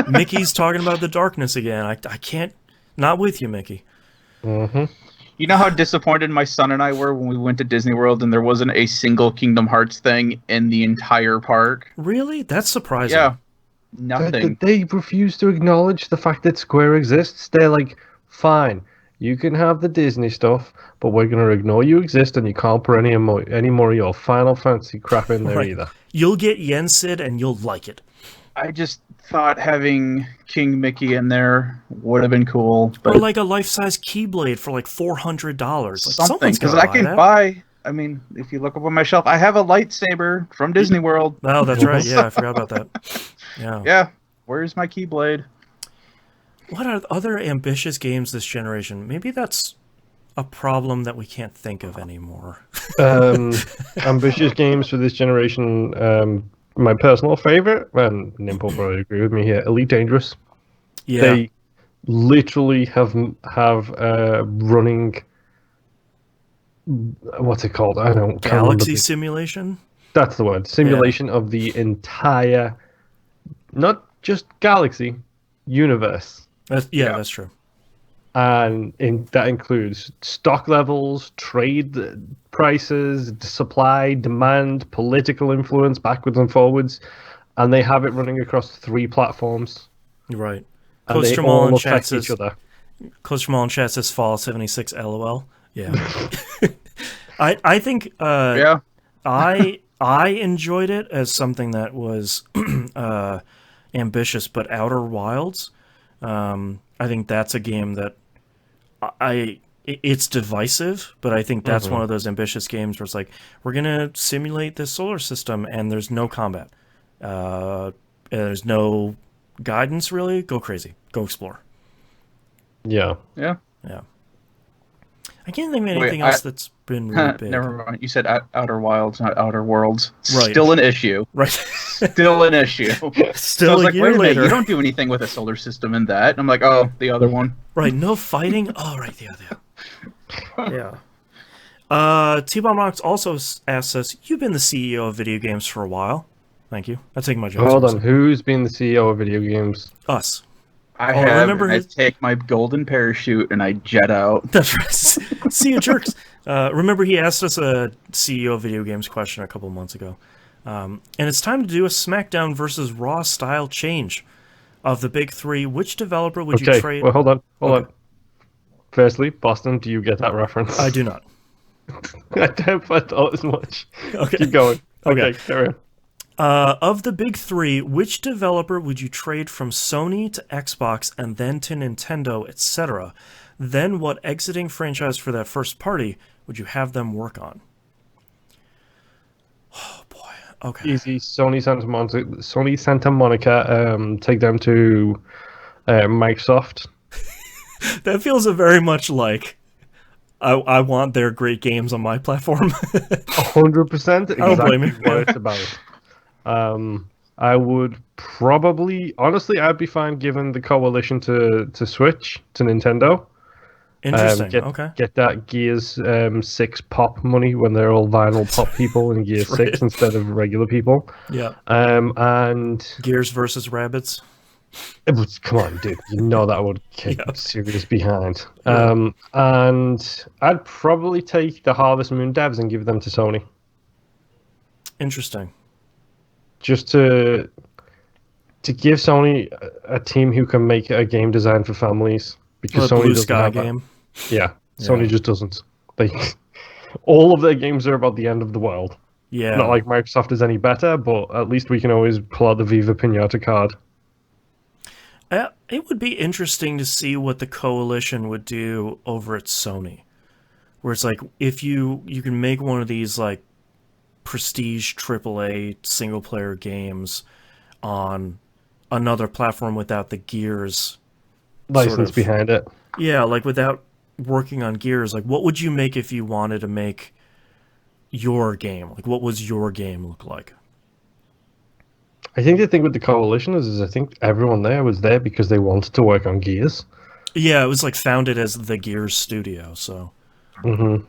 Mickey's talking about the darkness again. I can't. Not with you, Mickey. Mm-hmm. You know how disappointed my son and I were when we went to Disney World and there wasn't a single Kingdom Hearts thing in the entire park? Really? That's surprising. Yeah. Nothing. They refuse to acknowledge the fact that Square exists. They're like, fine, you can have the Disney stuff, but we're going to ignore you exist, and you can't put any more of your Final Fantasy crap in there either. You'll get Yensid, and you'll like it. I just thought having King Mickey in there would have been cool. But or like a life-size Keyblade for like $400. Like, something, because I can buy... I mean, if you look up on my shelf, I have a lightsaber from Disney World. Oh, that's right. Yeah, I forgot about that. Yeah. Yeah. Where's my Keyblade? What are other ambitious games this generation? Maybe that's a problem that we can't think of anymore. Ambitious games for this generation. My personal favorite, and Nimp will probably agree with me here, Elite Dangerous. Yeah. They literally have running... What's it called? I don't. Galaxy Simulation? That's the word. Simulation of the entire, not just galaxy, universe. That's true. And that includes stock levels, trade prices, supply, demand, political influence, backwards and forwards. And they have it running across 3 platforms. Right. And they all affect each other. Coach Jamal in chat says Fallout 76 LOL. Yeah. I think I enjoyed it as something that was ambitious, but Outer Wilds, I think that's a game that it's divisive, but I think that's one of those ambitious games where it's like, we're going to simulate this solar system and there's no combat. There's no guidance, really. Go crazy. Go explore. Yeah. Yeah. Yeah. I can't think of anything else that's been really big. Never mind. You said Outer Wilds, not Outer Worlds. Right. Still an issue. Right. Still an issue. Still so I was a like, year wait a minute, later. you don't do anything with a solar system in that. And I'm like, oh, the other one. Right, no fighting? Oh, right, yeah. Yeah. T-Bomb Rocks also asks us, you've been the CEO of video games for a while. Thank you. I take my job. Hold on, who's been the CEO of video games? Us. I take my golden parachute and I jet out. That's right. See you, jerks. Remember, he asked us a CEO of video games question a couple months ago. And it's time to do a SmackDown versus Raw style change. Of the big 3, which developer would you trade? Well, hold on. Firstly, Boston, do you get that reference? I do not. I thought as much. Okay. Keep going. Okay, carry on. Of the big 3, which developer would you trade from Sony to Xbox and then to Nintendo, etc.? Then what exiting franchise for that first party would you have them work on? Oh boy. Okay. Easy. Sony Santa Monica. Take them to Microsoft. That feels very much like I want their great games on my platform. 100%. Exactly I don't blame you. what it's about. I would probably, honestly, I'd be fine giving the coalition to Switch, to Nintendo. Interesting. Get that Gears 6 pop money when they're all vinyl pop people in Gears 6 instead of regular people. Yeah. And Gears versus Rabbids. Come on, dude. You know that would kick serious behind. And I'd probably take the Harvest Moon devs and give them to Sony. Interesting. Just to give Sony a team who can make a game designed for families. Because Sony Blue Sky game. Yeah, Sony just doesn't. All of their games are about the end of the world. Yeah. Not like Microsoft is any better, but at least we can always pull out the Viva Pinata card. It would be interesting to see what the coalition would do over at Sony. Where it's like, if you can make one of these like prestige AAA single-player games on another platform without the Gears license behind it. Yeah, like without working on Gears, like what would you make if you wanted to make your game? Like what was your game look like? I think the thing with the coalition is I think everyone there was there because they wanted to work on Gears. Yeah, it was like founded as the Gears studio, so. Mm-hmm.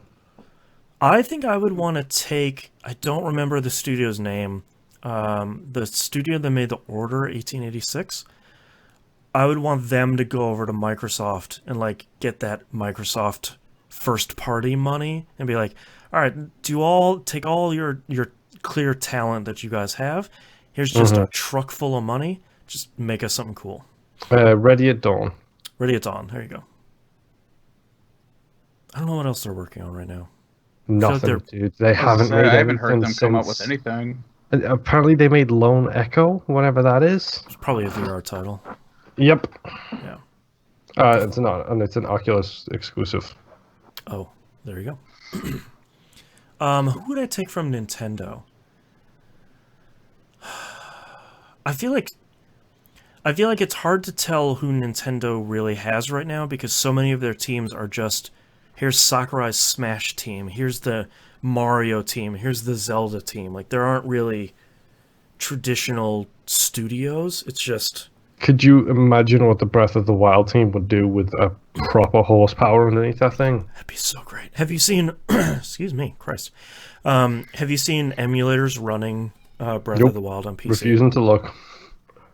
I think I would want to take... I don't remember the studio's name. The studio that made The Order 1886. I would want them to go over to Microsoft and like get that Microsoft first-party money and be like, all right, take all your clear talent that you guys have. Here's just a truck full of money. Just make us something cool. Ready at Dawn. Ready at Dawn. There you go. I don't know what else they're working on right now. Nothing, dude. They haven't made anything. I haven't heard them come up with anything. Apparently they made Lone Echo, whatever that is. It's probably a VR title. Yep. Yeah. It's not, and it's an Oculus exclusive. Oh, there you go. Who would I take from Nintendo? I feel like it's hard to tell who Nintendo really has right now because so many of their teams are just, here's Sakurai's Smash team, here's the Mario team, here's the Zelda team. Like, there aren't really traditional studios. It's just... Could you imagine what the Breath of the Wild team would do with a proper horsepower underneath that thing? That'd be so great. Have you seen... excuse me, Christ. Have you seen emulators running Breath of the Wild on PC? Refusing to look.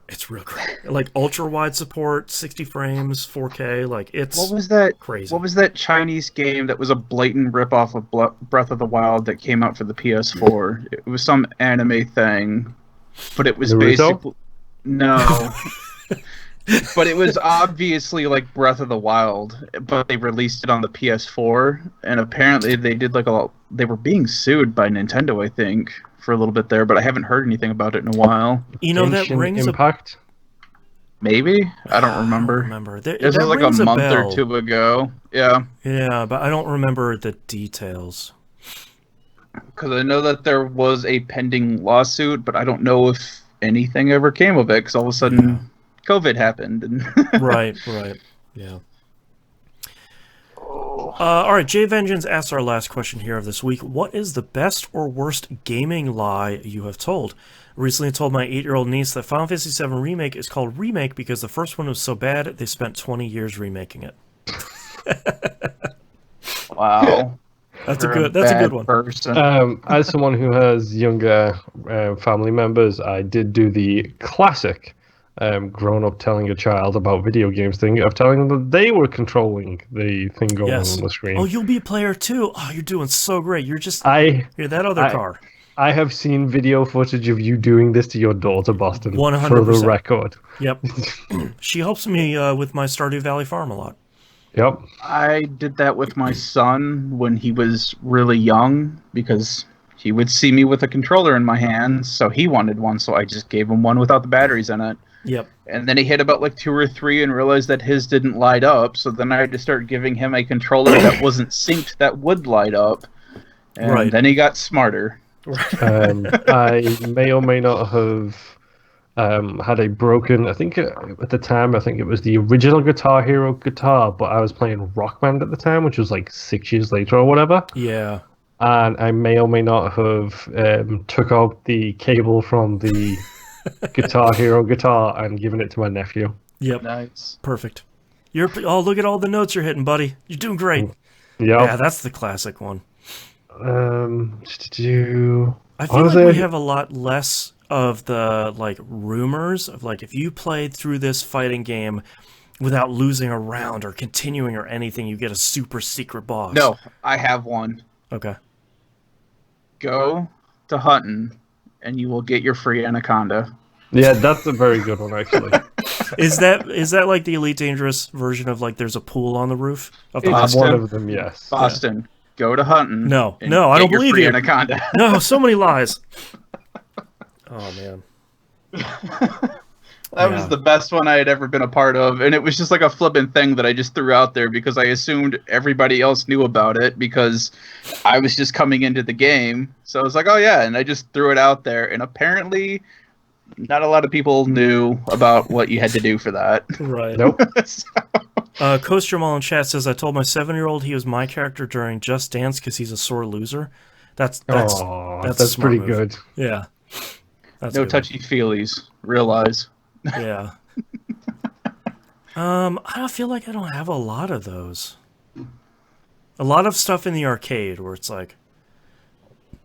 It's real great. Like, ultra-wide support, 60 frames, 4K, like, it's What was that? crazy. What was that Chinese game that was a blatant ripoff of Breath of the Wild that came out for the PS4? It was some anime thing, but it was Naruto? basically... No. But it was obviously like Breath of the Wild, but they released it on the PS4, and apparently they did like they were being sued by Nintendo, I think, for a little bit there, but I haven't heard anything about it in a while. You know, that Genshin rings Impact? Maybe? I don't remember. This was like a month or two ago. Yeah. Yeah, but I don't remember the details. Because I know that there was a pending lawsuit, but I don't know if anything ever came of it, because all of a sudden COVID happened. And Right. Yeah. All right, Jay Vengeance asks our last question here of this week. What is the best or worst gaming lie you have told? Recently told my 8-year-old niece that Final Fantasy VII Remake is called Remake because the first one was so bad they spent 20 years remaking it. Wow. That's a good one. Person. As someone who has younger family members, I did do the classic grown up telling a child about video games thing of telling them that they were controlling the thing going on the screen. Oh, you'll be a player too. Oh, you're doing so great. You're just you're that other car. I have seen video footage of you doing this to your daughter, Boston. 100%. For the record. Yep. She helps me with my Stardew Valley farm a lot. Yep. I did that with my son when he was really young because he would see me with a controller in my hands, so he wanted one, so I just gave him one without the batteries in it. Yep. And then he hit about like 2 or 3 and realized that his didn't light up, so then I had to start giving him a controller that wasn't synced that would light up. And then he got smarter. I may or may not have had a broken, I think at the time, I think it was the original Guitar Hero guitar, but I was playing Rock Band at the time, which was like 6 years later or whatever. Yeah. And I may or may not have took out the cable from the Guitar Hero guitar and given it to my nephew. Yep. Nice. Perfect. Look at all the notes you're hitting, buddy. You're doing great. Yep. Yeah, that's the classic one. I feel like we have a lot less of the like rumors of like if you played through this fighting game without losing a round or continuing or anything, you get a super secret boss. No, I have one. Okay. Go to Hutton, and you will get your free Anaconda. Yeah, that's a very good one, actually. Is that like the Elite Dangerous version of like there's a pool on the roof of the It's One of them, yes. Boston. Go to Hutton. No, and no, I get don't your believe free you. Anaconda. No, so many lies. Oh man. That was the best one I had ever been a part of, and it was just like a flippant thing that I just threw out there because I assumed everybody else knew about it because I was just coming into the game. So I was like, oh yeah, and I just threw it out there, and apparently not a lot of people knew about what you had to do for that. Right. Nope. Coast Jamal in chat says, I told my 7-year-old he was my character during Just Dance because he's a sore loser. That's pretty move. good. Yeah. That's No good. touchy-feelies. Realize. Yeah. I feel like I don't have a lot of those. A lot of stuff in the arcade where it's like,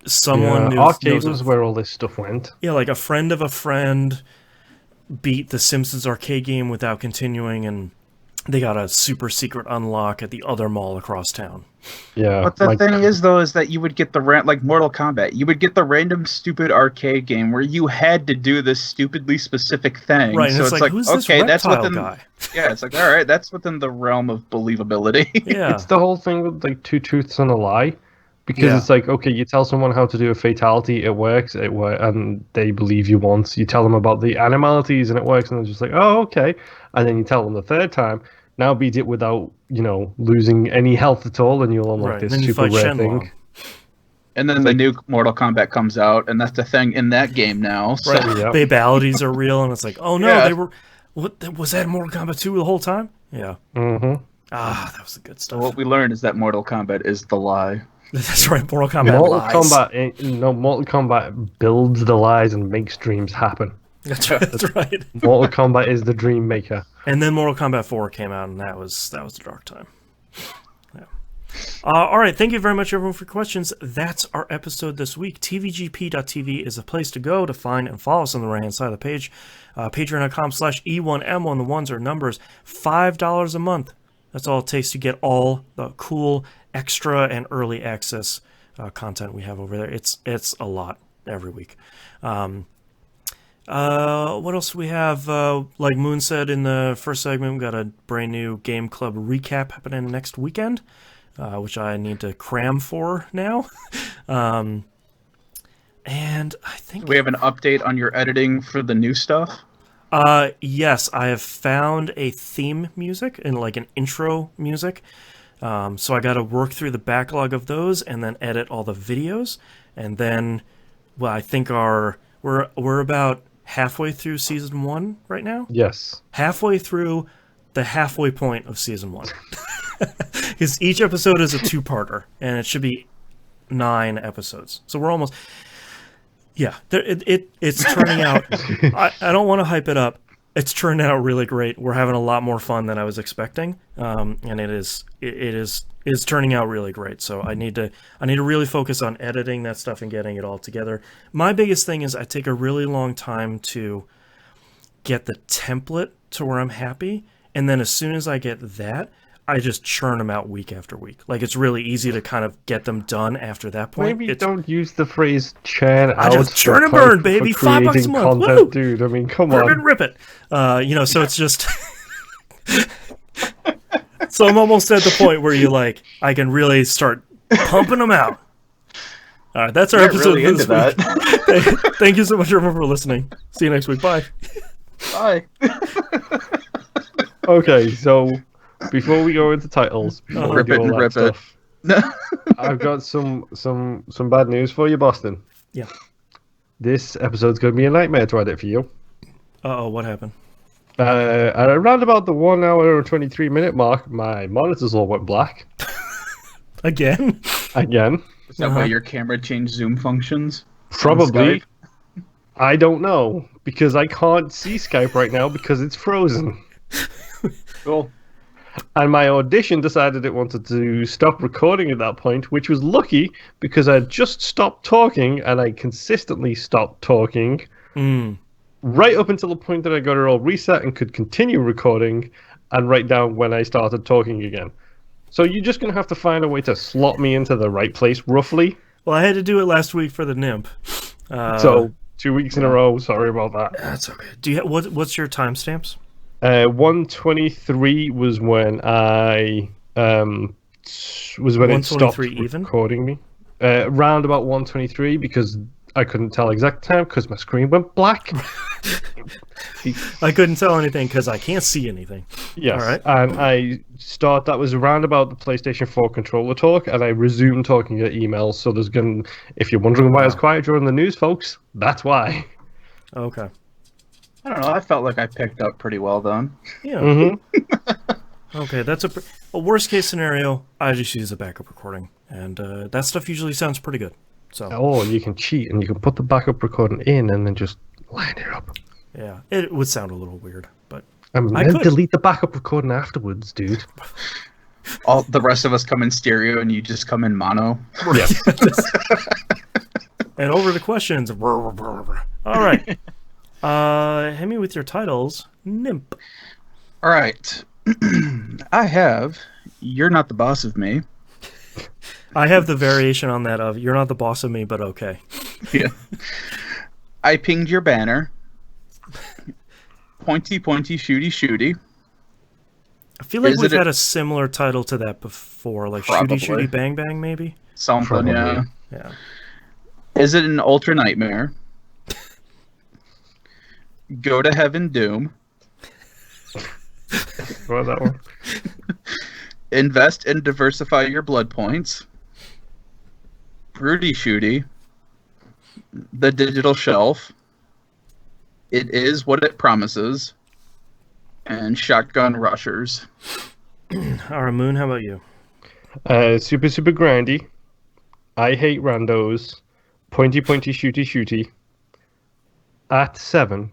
someone arcade knows was where all this stuff went. Yeah, like a friend of a friend beat the Simpsons arcade game without continuing, and they got a super secret unlock at the other mall across town. Yeah. But the thing is, though, is that you would get like Mortal Kombat, you would get the random stupid arcade game where you had to do this stupidly specific thing. Right, and so it's like, who's this reptile guy? Yeah, it's like, all right, that's within the realm of believability. Yeah. It's the whole thing with like two truths and a lie. Because it's like, okay, you tell someone how to do a fatality, it works, and they believe you once. You tell them about the animalities, and it works, and they're just like, oh, okay. And then you tell them the third time, now beat it without, losing any health at all, and you'll unlock this super rare thing. And then the new Mortal Kombat comes out, and that's the thing in that game now. So. Right, babalities are real, and it's like, oh no, they were... What was that in Mortal Kombat 2 the whole time? Yeah. Mm-hmm. Ah, that was the good stuff. So what we learned is that Mortal Kombat is the lie. That's right, Mortal Kombat lies. Mortal Kombat builds the lies and makes dreams happen. That's right. Mortal Kombat is the dream maker. And then Mortal Kombat 4 came out, and that was a dark time. Yeah. All right, thank you very much, everyone, for questions. That's our episode this week. TVGP.tv is a place to go to find and follow us on the right-hand side of the page. Patreon.com/E1M1. The ones are numbers. $5 a month. That's all it takes to get all the cool extra and early access content we have over there. It's a lot every week. What else do we have? Like Moon said in the first segment, we got a brand new Game Club recap happening next weekend, which I need to cram for now. And I think we have an update on your editing for the new stuff. Yes, I have found a theme music and like an intro music. So I got to work through the backlog of those and then edit all the videos. And then, well, I think we're about halfway through season 1 right now. Yes. Halfway through the halfway point of season 1. Because each episode is a 2-parter, and it should be 9 episodes. So we're almost... Yeah, it's turning out... I don't want to hype it up. It's turned out really great. We're having a lot more fun than I was expecting, and it is turning out really great. So I need to really focus on editing that stuff and getting it all together. My biggest thing is I take a really long time to get the template to where I'm happy, and then as soon as I get that, I just churn them out week after week. Like, it's really easy to kind of get them done after that point. Maybe don't use the phrase churn out. I just churn and burn, baby. $5 a month. Content, woo! Dude, I mean, come on. Rip it. So it's just... So I'm almost at the point where I can really start pumping them out. All right, that's our episode really this week. Thank you so much, everyone, for listening. See you next week. Bye. Bye. Okay, so... Before we go into titles, before we do all that stuff, I've got some bad news for you, Boston. Yeah. This episode's going to be a nightmare to edit for you. Uh-oh, what happened? Around about the 1 hour and 23-minute mark, my monitors all went black. Again? Is that why your camera changed zoom functions? Probably. I don't know, because I can't see Skype right now because it's frozen. Cool. And my Audition decided it wanted to stop recording at that point, which was lucky because I just stopped talking and I consistently stopped talking right up until the point that I got it all reset and could continue recording and write down when I started talking again. So you're just going to have to find a way to slot me into the right place, roughly. Well, I had to do it last week for the NIMP. So 2 weeks in a row. Sorry about that. That's okay. Do you what's your timestamps? 123 was when I it stopped even? recording me. Round about 123 because I couldn't tell exact time because my screen went black. I couldn't tell anything because I can't see anything. Yes. All right. And that was around about the PlayStation 4 controller talk, and I resumed talking at emails. So if you're wondering why I was quiet during the news, folks, that's why. Okay. I don't know. I felt like I picked up pretty well then. Yeah. Mm-hmm. Okay, that's a worst case scenario. I just use a backup recording, and that stuff usually sounds pretty good. So. Oh, you can cheat and you can put the backup recording in and then just line it up. Yeah, it would sound a little weird, but I could delete the backup recording afterwards, dude. All the rest of us come in stereo and you just come in mono. Yes. And over to questions. All right. Hit me with your titles. Nymph. All right. I have You're Not the Boss of Me. I have the variation on that of You're Not the Boss of Me, but okay. Yeah. I Pinged Your Banner. Pointy, pointy, shooty, shooty. I feel like we've had a similar title to that before, like Probably. Shooty Shooty Bang Bang, maybe? Something, Probably. yeah. Yeah. Is it an Ultra Nightmare? Go to Heaven Doom. What was that one? Invest and diversify your blood points. Broody Shooty. The Digital Shelf. It Is What It Promises. And Shotgun Rushers. All right, Moon, how about you? Super grindy. I Hate Randos. Pointy pointy shooty shooty. At 7.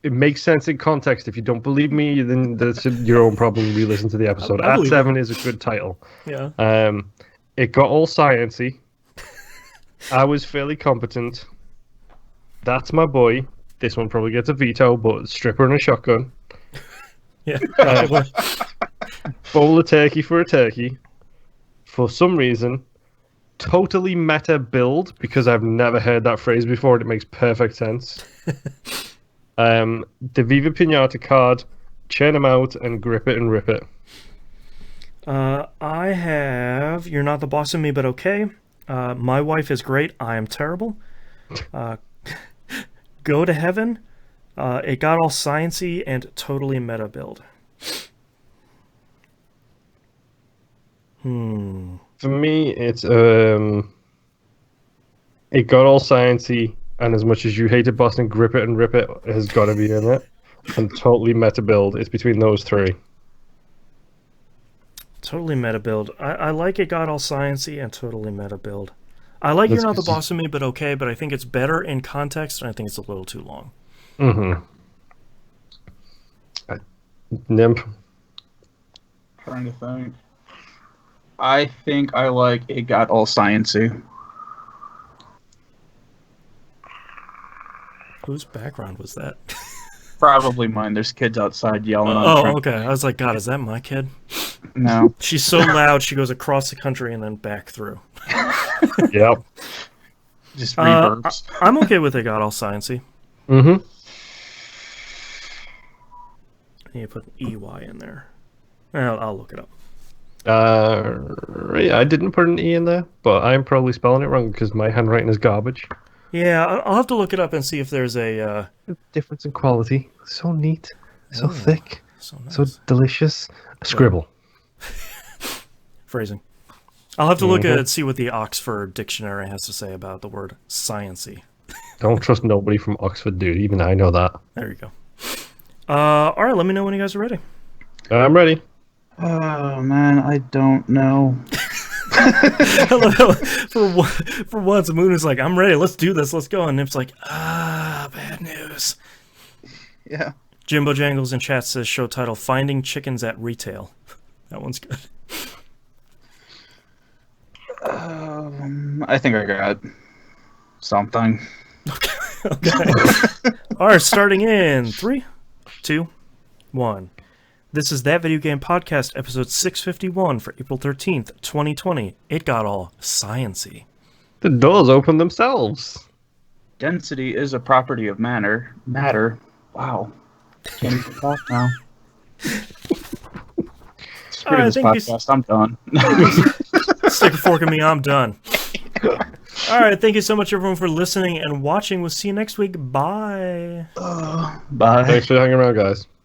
It makes sense in context. If you don't believe me, then that's your own problem. Re-listen to the episode. I At 7 is a good title. Yeah. It got all sciencey. I was fairly competent. That's my boy. This one probably gets a veto, but stripper and a shotgun. Yeah. Bowl of turkey for a turkey. For some reason, totally meta build, because I've never heard that phrase before and it makes perfect sense. The Viva Pinata card, churn them out and grip it and rip it. I have You're Not the Boss of Me, but okay. My Wife is Great. I Am Terrible. Go to Heaven. It Got All Sciencey and Totally Meta Build. For me, it's It Got All Sciencey, and as much as you hated Boston, grip it and rip it has got to be in it. And totally meta build. It's between those three. Totally Meta Build. I like It Got All Sciencey and Totally Meta Build. I like You're Not the Boss of Me, but okay, but I think it's better in context, and I think it's a little too long. Mm-hmm. Nymph. Trying to think. I think I like It Got All Sciencey. Whose background was that? Probably mine. There's kids outside yelling. Oh, okay. I was like, God, is that my kid? No. She's so loud, she goes across the country and then back through. Yep. Just reverbs. I'm okay with It Got All Sciencey. Mm-hmm. I need to put an EY in there. I'll look it up. I didn't put an E in there, but I'm probably spelling it wrong because my handwriting is garbage. Yeah, I'll have to look it up and see if there's a... Difference in quality. So neat. So thick. So nice. So delicious. A scribble. Phrasing. I'll have to look at it and see what the Oxford Dictionary has to say about the word sciencey. Don't trust nobody from Oxford, dude. Even I know that. There you go. All right, let me know when you guys are ready. I'm ready. Oh, man, I don't know. For once, Moon is like, I'm ready, let's do this, let's go. And Nip's like, bad news. Yeah. Jimbo Jangles in chat says show title, Finding Chickens at Retail. That one's good. I think I got something. Okay. All right, starting in 3, 2, 1. This is That Video Game Podcast, episode 651 for April 13th, 2020. It got all sciencey. The doors open themselves. Density is a property of matter. Wow. Can't even talk now. Screw this podcast. I'm done. Stick a fork in me. I'm done. All right. Thank you so much, everyone, for listening and watching. We'll see you next week. Bye. Bye. Thanks for hanging around, guys.